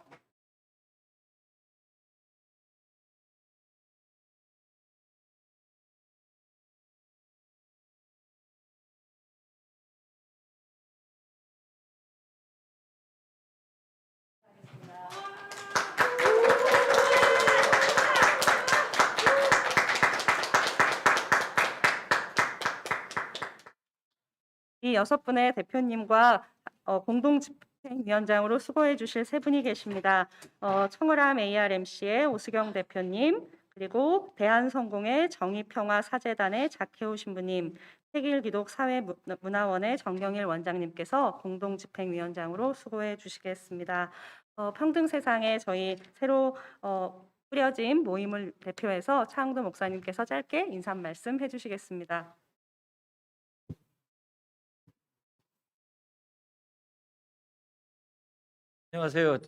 이 6분의 대표님과 공동집행위원장으로 수고해 주실 3분이 계십니다. 청월함 ARMC의 오수경 대표님, 그리고 대한성공회 정의평화사재단의 작혜우 신부님, 세길기독사회문화원의 정경일 원장님께서 공동집행위원장으로 수고해 주시겠습니다. 평등세상에 저희 새로 꾸려진 모임을 대표해서 차흥도 목사님께서 짧게 인사 말씀 해주시겠습니다. 안녕하세요.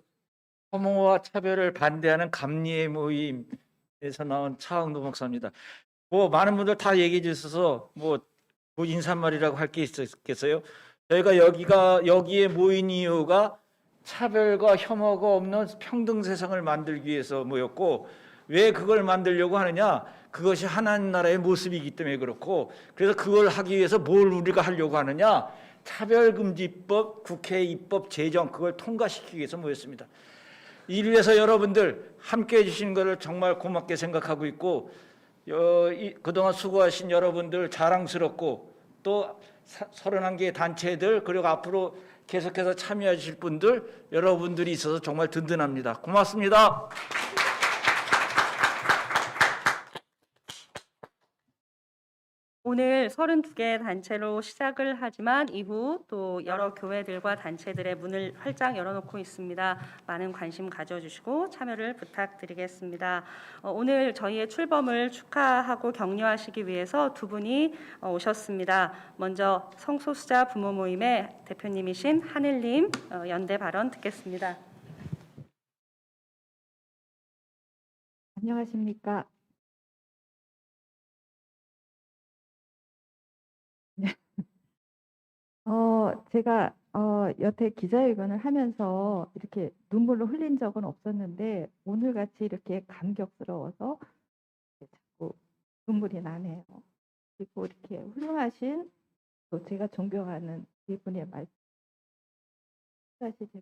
혐오와 차별을 반대하는 감리의 모임에서 나온 차흥도 목사입니다. 많은 분들 다 얘기해 주셔서 인사말이라고 할 게 있겠어요? 저희가 여기에 모인 이유가 차별과 혐오가 없는 평등 세상을 만들기 위해서 모였고, 왜 그걸 만들려고 하느냐? 그것이 하나님 나라의 모습이기 때문에 그렇고, 그래서 그걸 하기 위해서 뭘 우리가 하려고 하느냐? 차별금지법, 국회 입법 제정, 그걸 통과시키기 위해서 모였습니다. 이를 위해서 여러분들 함께해 주신 것을 정말 고맙게 생각하고 있고, 그동안 수고하신 여러분들 자랑스럽고, 또 31개의 단체들, 그리고 앞으로 계속해서 참여해 주실 분들, 여러분들이 있어서 정말 든든합니다. 고맙습니다. 오늘 32개 단체로 시작을 하지만 이후 또 여러 교회들과 단체들의 문을 활짝 열어놓고 있습니다. 많은 관심 가져주시고 참여를 부탁드리겠습니다. 오늘 저희의 출범을 축하하고 격려하시기 위해서 2분이 오셨습니다. 먼저 성소수자 부모 모임의 대표님이신 하늘님 연대 발언 듣겠습니다. 안녕하십니까. 제가 여태 기자회견을 하면서 이렇게 눈물을 흘린 적은 없었는데 오늘 같이 이렇게 감격스러워서 자꾸 눈물이 나네요. 그리고 이렇게 훌륭하신 또 제가 존경하는 이분의 말씀 다시 제가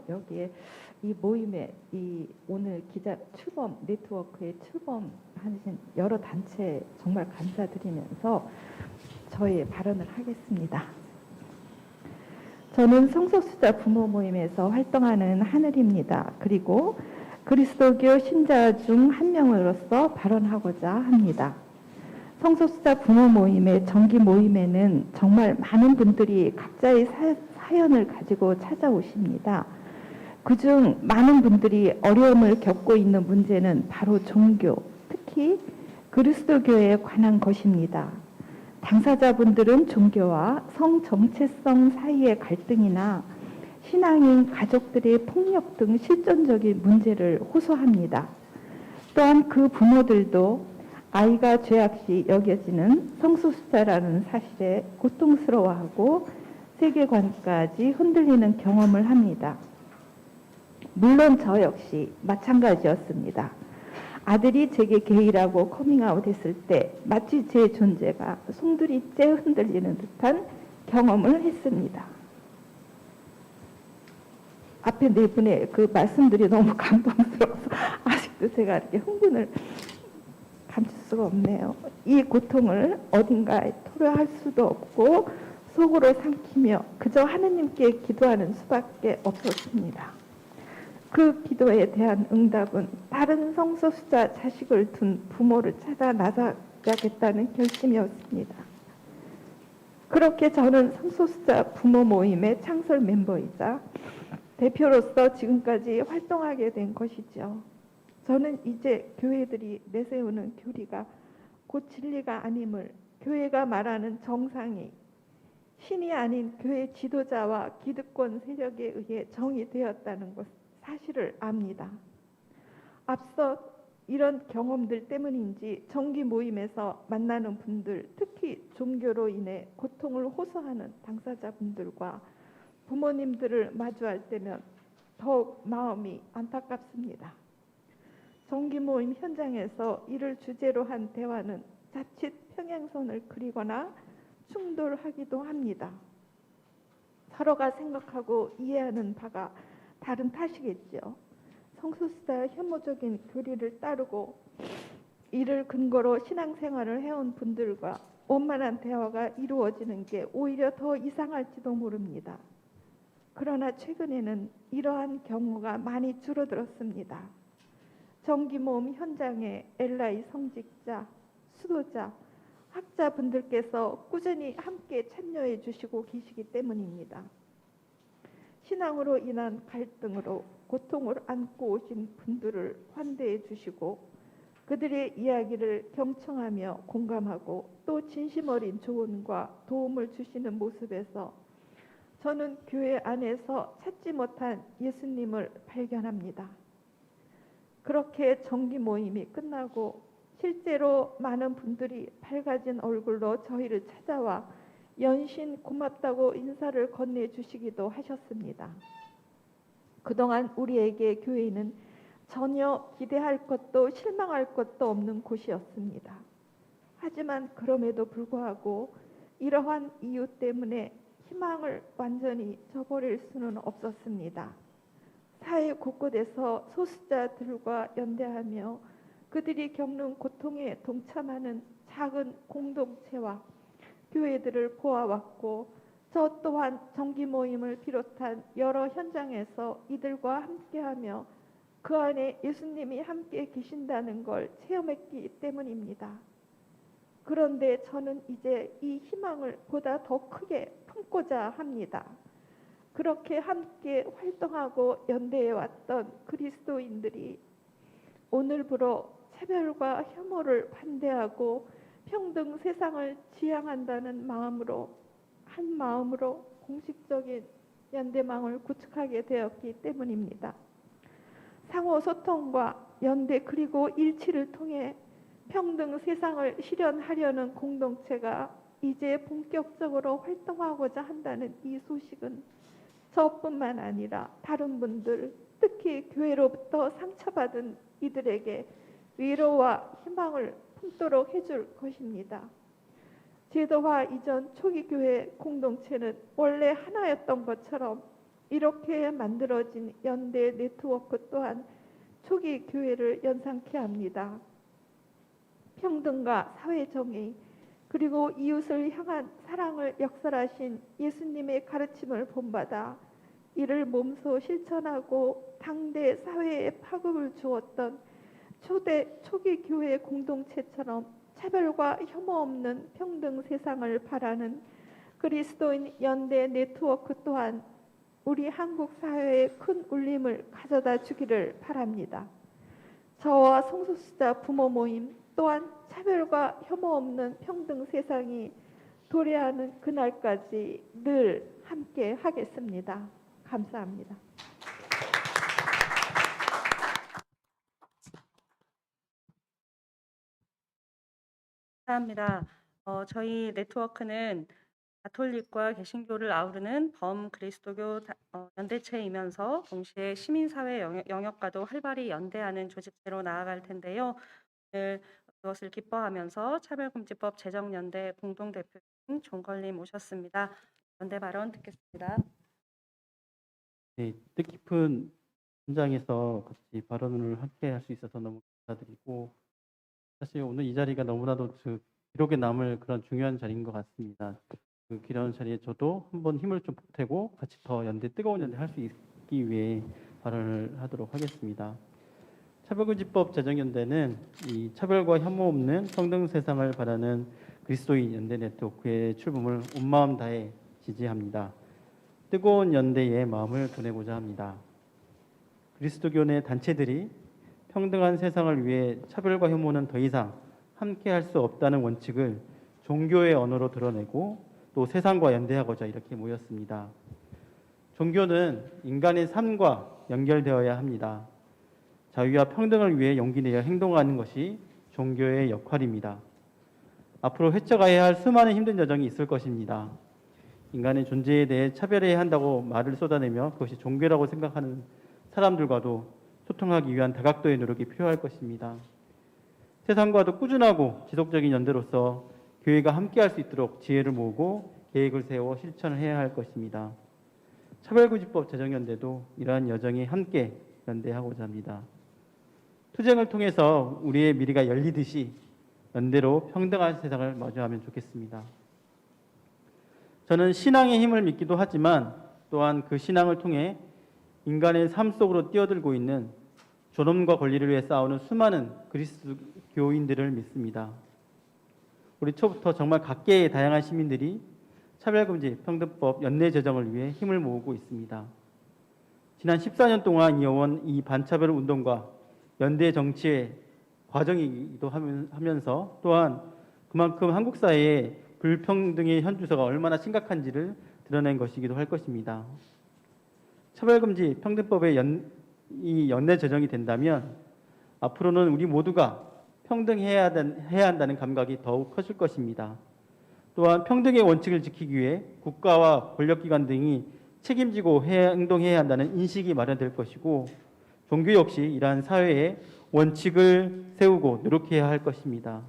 여기에 이 모임에 이 오늘 기자 출범 네트워크에 출범하신 여러 단체 정말 감사드리면서 저의 발언을 하겠습니다. 저는 성소수자 부모 모임에서 활동하는 하늘입니다. 그리고 그리스도교 신자 중 한 명으로서 발언하고자 합니다. 성소수자 부모 모임의 정기 모임에는 정말 많은 분들이 각자의 사연을 가지고 찾아오십니다. 그중 많은 분들이 어려움을 겪고 있는 문제는 바로 종교, 특히 그리스도교에 관한 것입니다. 당사자분들은 종교와 성 정체성 사이의 갈등이나 신앙인 가족들의 폭력 등 실존적인 문제를 호소합니다. 또한 그 부모들도 아이가 죄악시 여겨지는 성소수자라는 사실에 고통스러워하고 세계관까지 흔들리는 경험을 합니다. 물론 저 역시 마찬가지였습니다. 아들이 제게 게이라고 커밍아웃 했을 때 마치 제 존재가 송두리째 흔들리는 듯한 경험을 했습니다. 앞에 네 분의 그 말씀들이 너무 감동스러워서 아직도 제가 이렇게 흥분을 감출 수가 없네요. 이 고통을 어딘가에 토로할 수도 없고 속으로 삼키며 그저 하느님께 기도하는 수밖에 없었습니다. 그 기도에 대한 응답은 다른 성소수자 자식을 둔 부모를 찾아 나서야겠다는 결심이었습니다. 그렇게 저는 성소수자 부모 모임의 창설 멤버이자 대표로서 지금까지 활동하게 된 것이죠. 저는 이제 교회들이 내세우는 교리가 곧 진리가 아님을, 교회가 말하는 정상이 신이 아닌 교회 지도자와 기득권 세력에 의해 정의되었다는 것 사실을 압니다. 앞서 이런 경험들 때문인지 정기 모임에서 만나는 분들, 특히 종교로 인해 고통을 호소하는 당사자분들과 부모님들을 마주할 때면 더욱 마음이 안타깝습니다. 정기 모임 현장에서 이를 주제로 한 대화는 자칫 평행선을 그리거나 충돌하기도 합니다. 서로가 생각하고 이해하는 바가 다른 탓이겠죠. 성소수자의 혐오적인 교리를 따르고 이를 근거로 신앙생활을 해온 분들과 원만한 대화가 이루어지는 게 오히려 더 이상할지도 모릅니다. 그러나 최근에는 이러한 경우가 많이 줄어들었습니다. 정기 모임 현장에 LI 성직자, 수도자, 학자분들께서 꾸준히 함께 참여해 주시고 계시기 때문입니다. 신앙으로 인한 갈등으로 고통을 안고 오신 분들을 환대해 주시고 그들의 이야기를 경청하며 공감하고 또 진심 어린 조언과 도움을 주시는 모습에서 저는 교회 안에서 찾지 못한 예수님을 발견합니다. 그렇게 정기 모임이 끝나고 실제로 많은 분들이 밝아진 얼굴로 저희를 찾아와 연신 고맙다고 인사를 건네주시기도 하셨습니다. 그동안 우리에게 교회는 전혀 기대할 것도 실망할 것도 없는 곳이었습니다. 하지만 그럼에도 불구하고 이러한 이유 때문에 희망을 완전히 저버릴 수는 없었습니다. 사회 곳곳에서 소수자들과 연대하며 그들이 겪는 고통에 동참하는 작은 공동체와 교회들을 보아왔고 저 또한 정기 모임을 비롯한 여러 현장에서 이들과 함께하며 그 안에 예수님이 함께 계신다는 걸 체험했기 때문입니다. 그런데 저는 이제 이 희망을 보다 더 크게 품고자 합니다. 그렇게 함께 활동하고 연대해왔던 그리스도인들이 오늘부로 차별과 혐오를 반대하고 평등 세상을 지향한다는 마음으로 한 마음으로 공식적인 연대망을 구축하게 되었기 때문입니다. 상호 소통과 연대 그리고 일치를 통해 평등 세상을 실현하려는 공동체가 이제 본격적으로 활동하고자 한다는 이 소식은 저뿐만 아니라 다른 분들, 특히 교회로부터 상처받은 이들에게 위로와 희망을 품도록 해줄 것입니다. 제도화 이전 초기 교회 공동체는 원래 하나였던 것처럼 이렇게 만들어진 연대 네트워크 또한 초기 교회를 연상케 합니다. 평등과 사회정의 그리고 이웃을 향한 사랑을 역설하신 예수님의 가르침을 본받아 이를 몸소 실천하고 당대 사회에 파급을 주었던 초기 교회 공동체처럼 차별과 혐오 없는 평등 세상을 바라는 그리스도인 연대 네트워크 또한 우리 한국 사회에 큰 울림을 가져다 주기를 바랍니다. 저와 성소수자 부모 모임 또한 차별과 혐오 없는 평등 세상이 도래하는 그날까지 늘 함께 하겠습니다. 감사합니다. 감사합니다. 저희 네트워크는 가톨릭과 개신교를 아우르는 범그리스도교 연대체이면서 동시에 시민사회 영역과도 활발히 연대하는 조직체로 나아갈 텐데요. 오늘 그것을 기뻐하면서 차별금지법 제정연대 공동대표인 종걸님 모셨습니다. 연대 발언 듣겠습니다. 네, 뜻깊은 현장에서 같이 발언을 함께 할 수 있어서 너무 감사드리고, 사실 오늘 이 자리가 너무나도 기록에 남을 그런 중요한 자리인 것 같습니다. 그 귀한 자리에 저도 한번 힘을 좀 보태고 같이 더 뜨거운 연대 할 수 있기 위해 발언을 하도록 하겠습니다. 차별금지법 제정연대는 이 차별과 혐오 없는 평등 세상을 바라는 그리스도인 연대 네트워크의 출범을 온 마음 다해 지지합니다. 뜨거운 연대의 마음을 보내고자 합니다. 그리스도교 내 단체들이 평등한 세상을 위해 차별과 혐오는 더 이상 함께할 수 없다는 원칙을 종교의 언어로 드러내고 또 세상과 연대하고자 이렇게 모였습니다. 종교는 인간의 삶과 연결되어야 합니다. 자유와 평등을 위해 용기 내어 행동하는 것이 종교의 역할입니다. 앞으로 헤쳐가야 할 수많은 힘든 여정이 있을 것입니다. 인간의 존재에 대해 차별해야 한다고 말을 쏟아내며 그것이 종교라고 생각하는 사람들과도 소통하기 위한 다각도의 노력이 필요할 것입니다. 세상과도 꾸준하고 지속적인 연대로서 교회가 함께할 수 있도록 지혜를 모으고 계획을 세워 실천을 해야 할 것입니다. 차별금지법 제정연대도 이러한 여정에 함께 연대하고자 합니다. 투쟁을 통해서 우리의 미래가 열리듯이 연대로 평등한 세상을 마주하면 좋겠습니다. 저는 신앙의 힘을 믿기도 하지만 또한 그 신앙을 통해 인간의 삶 속으로 뛰어들고 있는 존엄과 권리를 위해 싸우는 수많은 그리스도교인들을 믿습니다. 우리 초부터 정말 각계의 다양한 시민들이 차별금지 평등법 연내 제정을 위해 힘을 모으고 있습니다. 지난 14년 동안 이어온 이 반차별 운동과 연대 정치의 과정이기도 하면서 또한 그만큼 한국 사회에 불평등의 현주소가 얼마나 심각한지를 드러낸 것이기도 할 것입니다. 차별금지 평등법의 이 연내 제정이 된다면 앞으로는 우리 모두가 평등해야 한다는 감각이 더욱 커질 것입니다. 또한 평등의 원칙을 지키기 위해 국가와 권력기관 등이 책임지고 행동해야 한다는 인식이 마련될 것이고 종교 역시 이러한 사회의 원칙을 세우고 노력해야 할 것입니다.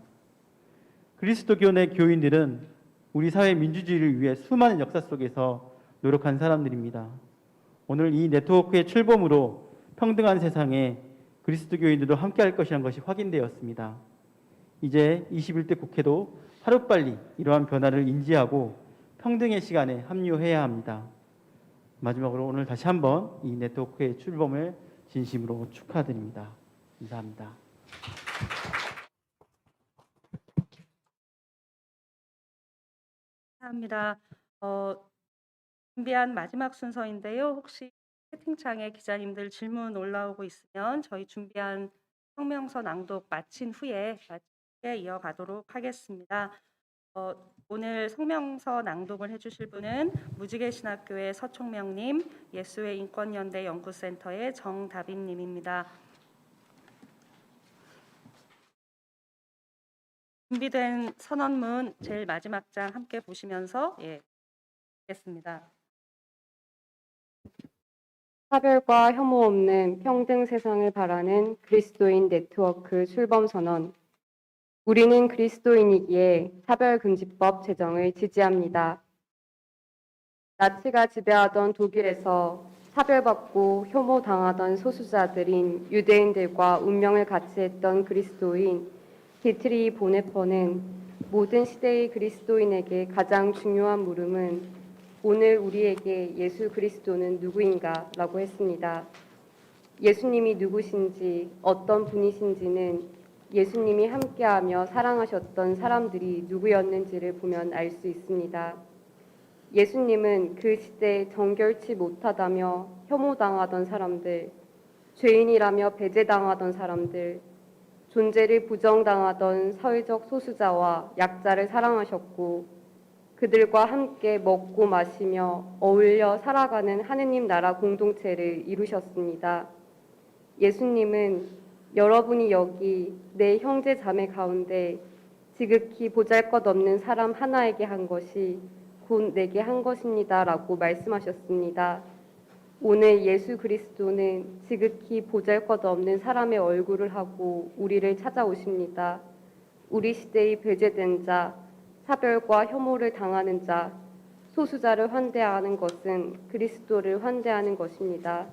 그리스도교 내 교인들은 우리 사회 민주주의를 위해 수많은 역사 속에서 노력한 사람들입니다. 오늘 이 네트워크의 출범으로 평등한 세상에 그리스도교인들도 함께할 것이라는 것이 확인되었습니다. 이제 21대 국회도 하루빨리 이러한 변화를 인지하고 평등의 시간에 합류해야 합니다. 마지막으로 오늘 다시 한번 이 네트워크의 출범을 진심으로 축하드립니다. 감사합니다. 감사합니다. 준비한 마지막 순서인데요. 혹시 채팅창에 기자님들 질문 올라오고 있으면 저희 준비한 성명서 낭독 마친 후에 이어가도록 하겠습니다. 오늘 성명서 낭독을 해주실 분은 무지개신학교의 서총명님, 예수의 인권연대 연구센터의 정다빈님입니다. 준비된 선언문 제일 마지막 장 함께 보시면서 듣겠습니다. 차별과 혐오 없는 평등 세상을 바라는 그리스도인 네트워크 출범 선언. 우리는 그리스도인이기에 차별금지법 제정을 지지합니다. 나치가 지배하던 독일에서 차별받고 혐오당하던 소수자들인 유대인들과 운명을 같이 했던 그리스도인 디트리 보네퍼는 모든 시대의 그리스도인에게 가장 중요한 물음은 오늘 우리에게 예수 그리스도는 누구인가? 라고 했습니다. 예수님이 누구신지, 어떤 분이신지는 예수님이 함께하며 사랑하셨던 사람들이 누구였는지를 보면 알 수 있습니다. 예수님은 그 시대에 정결치 못하다며 혐오당하던 사람들, 죄인이라며 배제당하던 사람들, 존재를 부정당하던 사회적 소수자와 약자를 사랑하셨고 그들과 함께 먹고 마시며 어울려 살아가는 하느님 나라 공동체를 이루셨습니다. 예수님은 여러분이 여기 내 형제 자매 가운데 지극히 보잘것없는 사람 하나에게 한 것이 곧 내게 한 것입니다. 라고 말씀하셨습니다. 오늘 예수 그리스도는 지극히 보잘것없는 사람의 얼굴을 하고 우리를 찾아오십니다. 우리 시대의 배제된 자, 차별과 혐오를 당하는 자, 소수자를 환대하는 것은 그리스도를 환대하는 것입니다.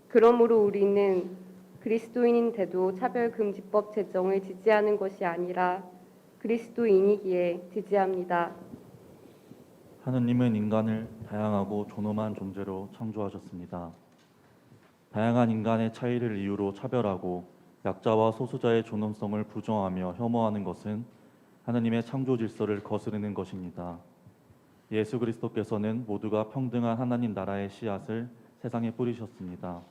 그러므로 우리는 그리스도인인데도 차별금지법 제정을 지지하는 것이 아니라 그리스도인이기에 지지합니다. 하느님은 인간을 다양하고 존엄한 존재로 창조하셨습니다. 다양한 인간의 차이를 이유로 차별하고 약자와 소수자의 존엄성을 부정하며 혐오하는 것은 하느님의 창조 질서를 거스르는 것입니다. 예수 그리스도께서는 모두가 평등한 하나님 나라의 씨앗을 세상에 뿌리셨습니다.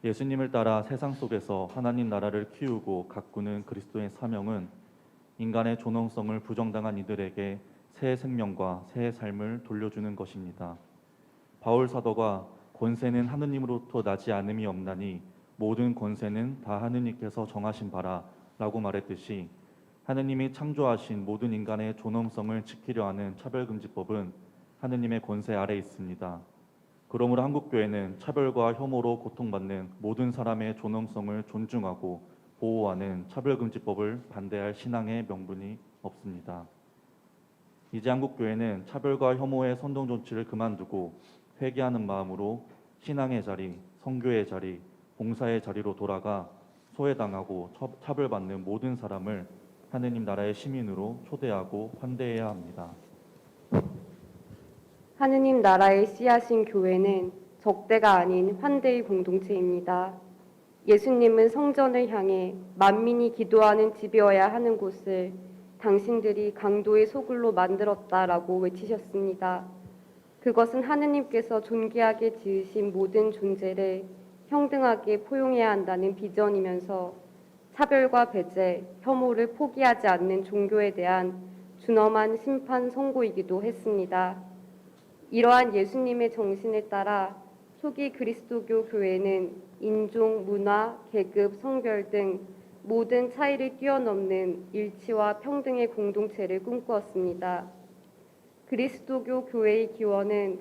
예수님을 따라 세상 속에서 하나님 나라를 키우고 가꾸는 그리스도의 사명은 인간의 존엄성을 부정당한 이들에게 새 생명과 새 삶을 돌려주는 것입니다. 바울 사도가 권세는 하느님으로부터 나지 않음이 없나니 모든 권세는 다 하느님께서 정하신 바라 라고 말했듯이 하느님이 창조하신 모든 인간의 존엄성을 지키려 하는 차별금지법은 하느님의 권세 아래 있습니다. 그러므로 한국교회는 차별과 혐오로 고통받는 모든 사람의 존엄성을 존중하고 보호하는 차별금지법을 반대할 신앙의 명분이 없습니다. 이제 한국교회는 차별과 혐오의 선동 조치를 그만두고 회개하는 마음으로 신앙의 자리, 선교의 자리, 봉사의 자리로 돌아가 소외당하고 차별받는 모든 사람을 하느님 나라의 시민으로 초대하고 환대해야 합니다. 하느님 나라의 씨앗인 교회는 적대가 아닌 환대의 공동체입니다. 예수님은 성전을 향해 만민이 기도하는 집이어야 하는 곳을 당신들이 강도의 소굴로 만들었다라고 외치셨습니다. 그것은 하느님께서 존귀하게 지으신 모든 존재를 평등하게 포용해야 한다는 비전이면서 차별과 배제, 혐오를 포기하지 않는 종교에 대한 준엄한 심판 선고이기도 했습니다. 이러한 예수님의 정신에 따라 초기 그리스도교 교회는 인종, 문화, 계급, 성별 등 모든 차이를 뛰어넘는 일치와 평등의 공동체를 꿈꾸었습니다. 그리스도교 교회의 기원은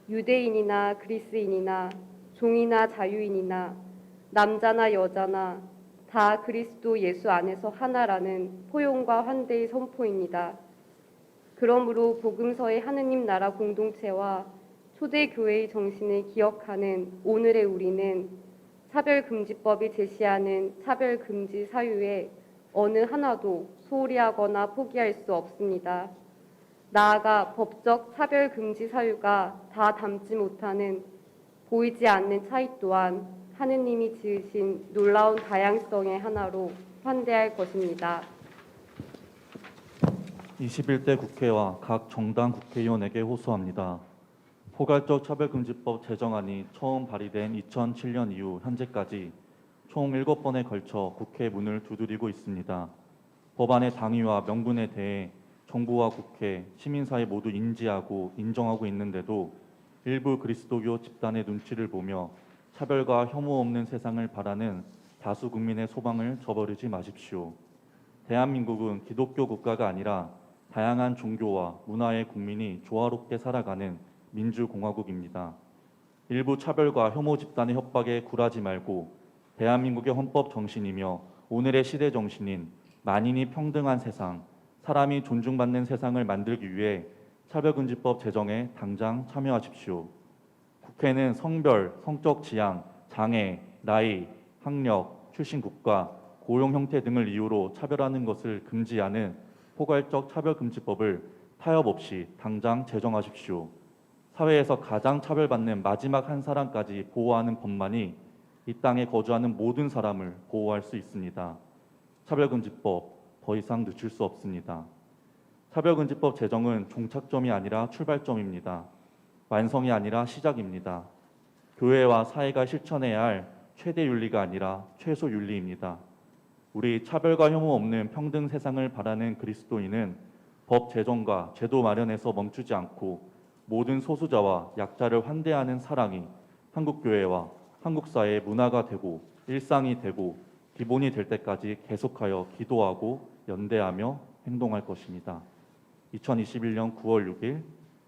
유대인이나 그리스인이나 종이나 자유인이나 남자나 여자나 다 그리스도 예수 안에서 하나라는 포용과 환대의 선포입니다. 그러므로 복음서의 하느님 나라 공동체와 초대교회의 정신을 기억하는 오늘의 우리는 차별금지법이 제시하는 차별금지 사유에 어느 하나도 소홀히 하거나 포기할 수 없습니다. 나아가 법적 차별금지 사유가 다 담지 못하는 보이지 않는 차이 또한 하느님이 지으신 놀라운 다양성의 하나로 환대할 것입니다. 21대 국회와 각 정당 국회의원에게 호소합니다. 포괄적 차별금지법 제정안이 처음 발의된 2007년 이후 현재까지 총 7번에 걸쳐 국회 문을 두드리고 있습니다. 법안의 당위와 명분에 대해 정부와 국회, 시민사회 모두 인지하고 인정하고 있는데도 일부 그리스도교 집단의 눈치를 보며 차별과 혐오 없는 세상을 바라는 다수 국민의 소망을 저버리지 마십시오. 대한민국은 기독교 국가가 아니라 다양한 종교와 문화의 국민이 조화롭게 살아가는 민주공화국입니다. 일부 차별과 혐오 집단의 협박에 굴하지 말고 대한민국의 헌법 정신이며 오늘의 시대 정신인 만인이 평등한 세상, 사람이 존중받는 세상을 만들기 위해 차별금지법 제정에 당장 참여하십시오. 국회는 성별, 성적 지향, 장애, 나이, 학력, 출신 국가, 고용 형태 등을 이유로 차별하는 것을 금지하는 포괄적 차별금지법을 타협 없이 당장 제정하십시오. 사회에서 가장 차별받는 마지막 한 사람까지 보호하는 법만이 이 땅에 거주하는 모든 사람을 보호할 수 있습니다. 차별금지법 더 이상 늦출 수 없습니다. 차별금지법 제정은 종착점이 아니라 출발점입니다. 완성이 아니라 시작입니다. 교회와 사회가 실천해야 할 최대 윤리가 아니라 최소 윤리입니다. 우리 차별과 혐오 없는 평등 세상을 바라는 그리스도인은 법 제정과 제도 마련에서 멈추지 않고 모든 소수자와 약자를 환대하는 사랑이 한국교회와 한국사회의 문화가 되고 일상이 되고 기본이 될 때까지 계속하여 기도하고 연대하며 행동할 것입니다. 2021년 9월 6일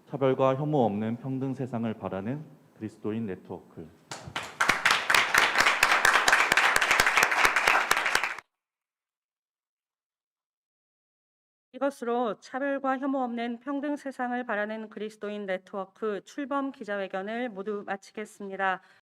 차별과 혐오 없는 평등 세상을 바라는 그리스도인 네트워크. 이것으로 차별과 혐오 없는 평등 세상을 바라는 그리스도인 네트워크 출범 기자회견을 모두 마치겠습니다.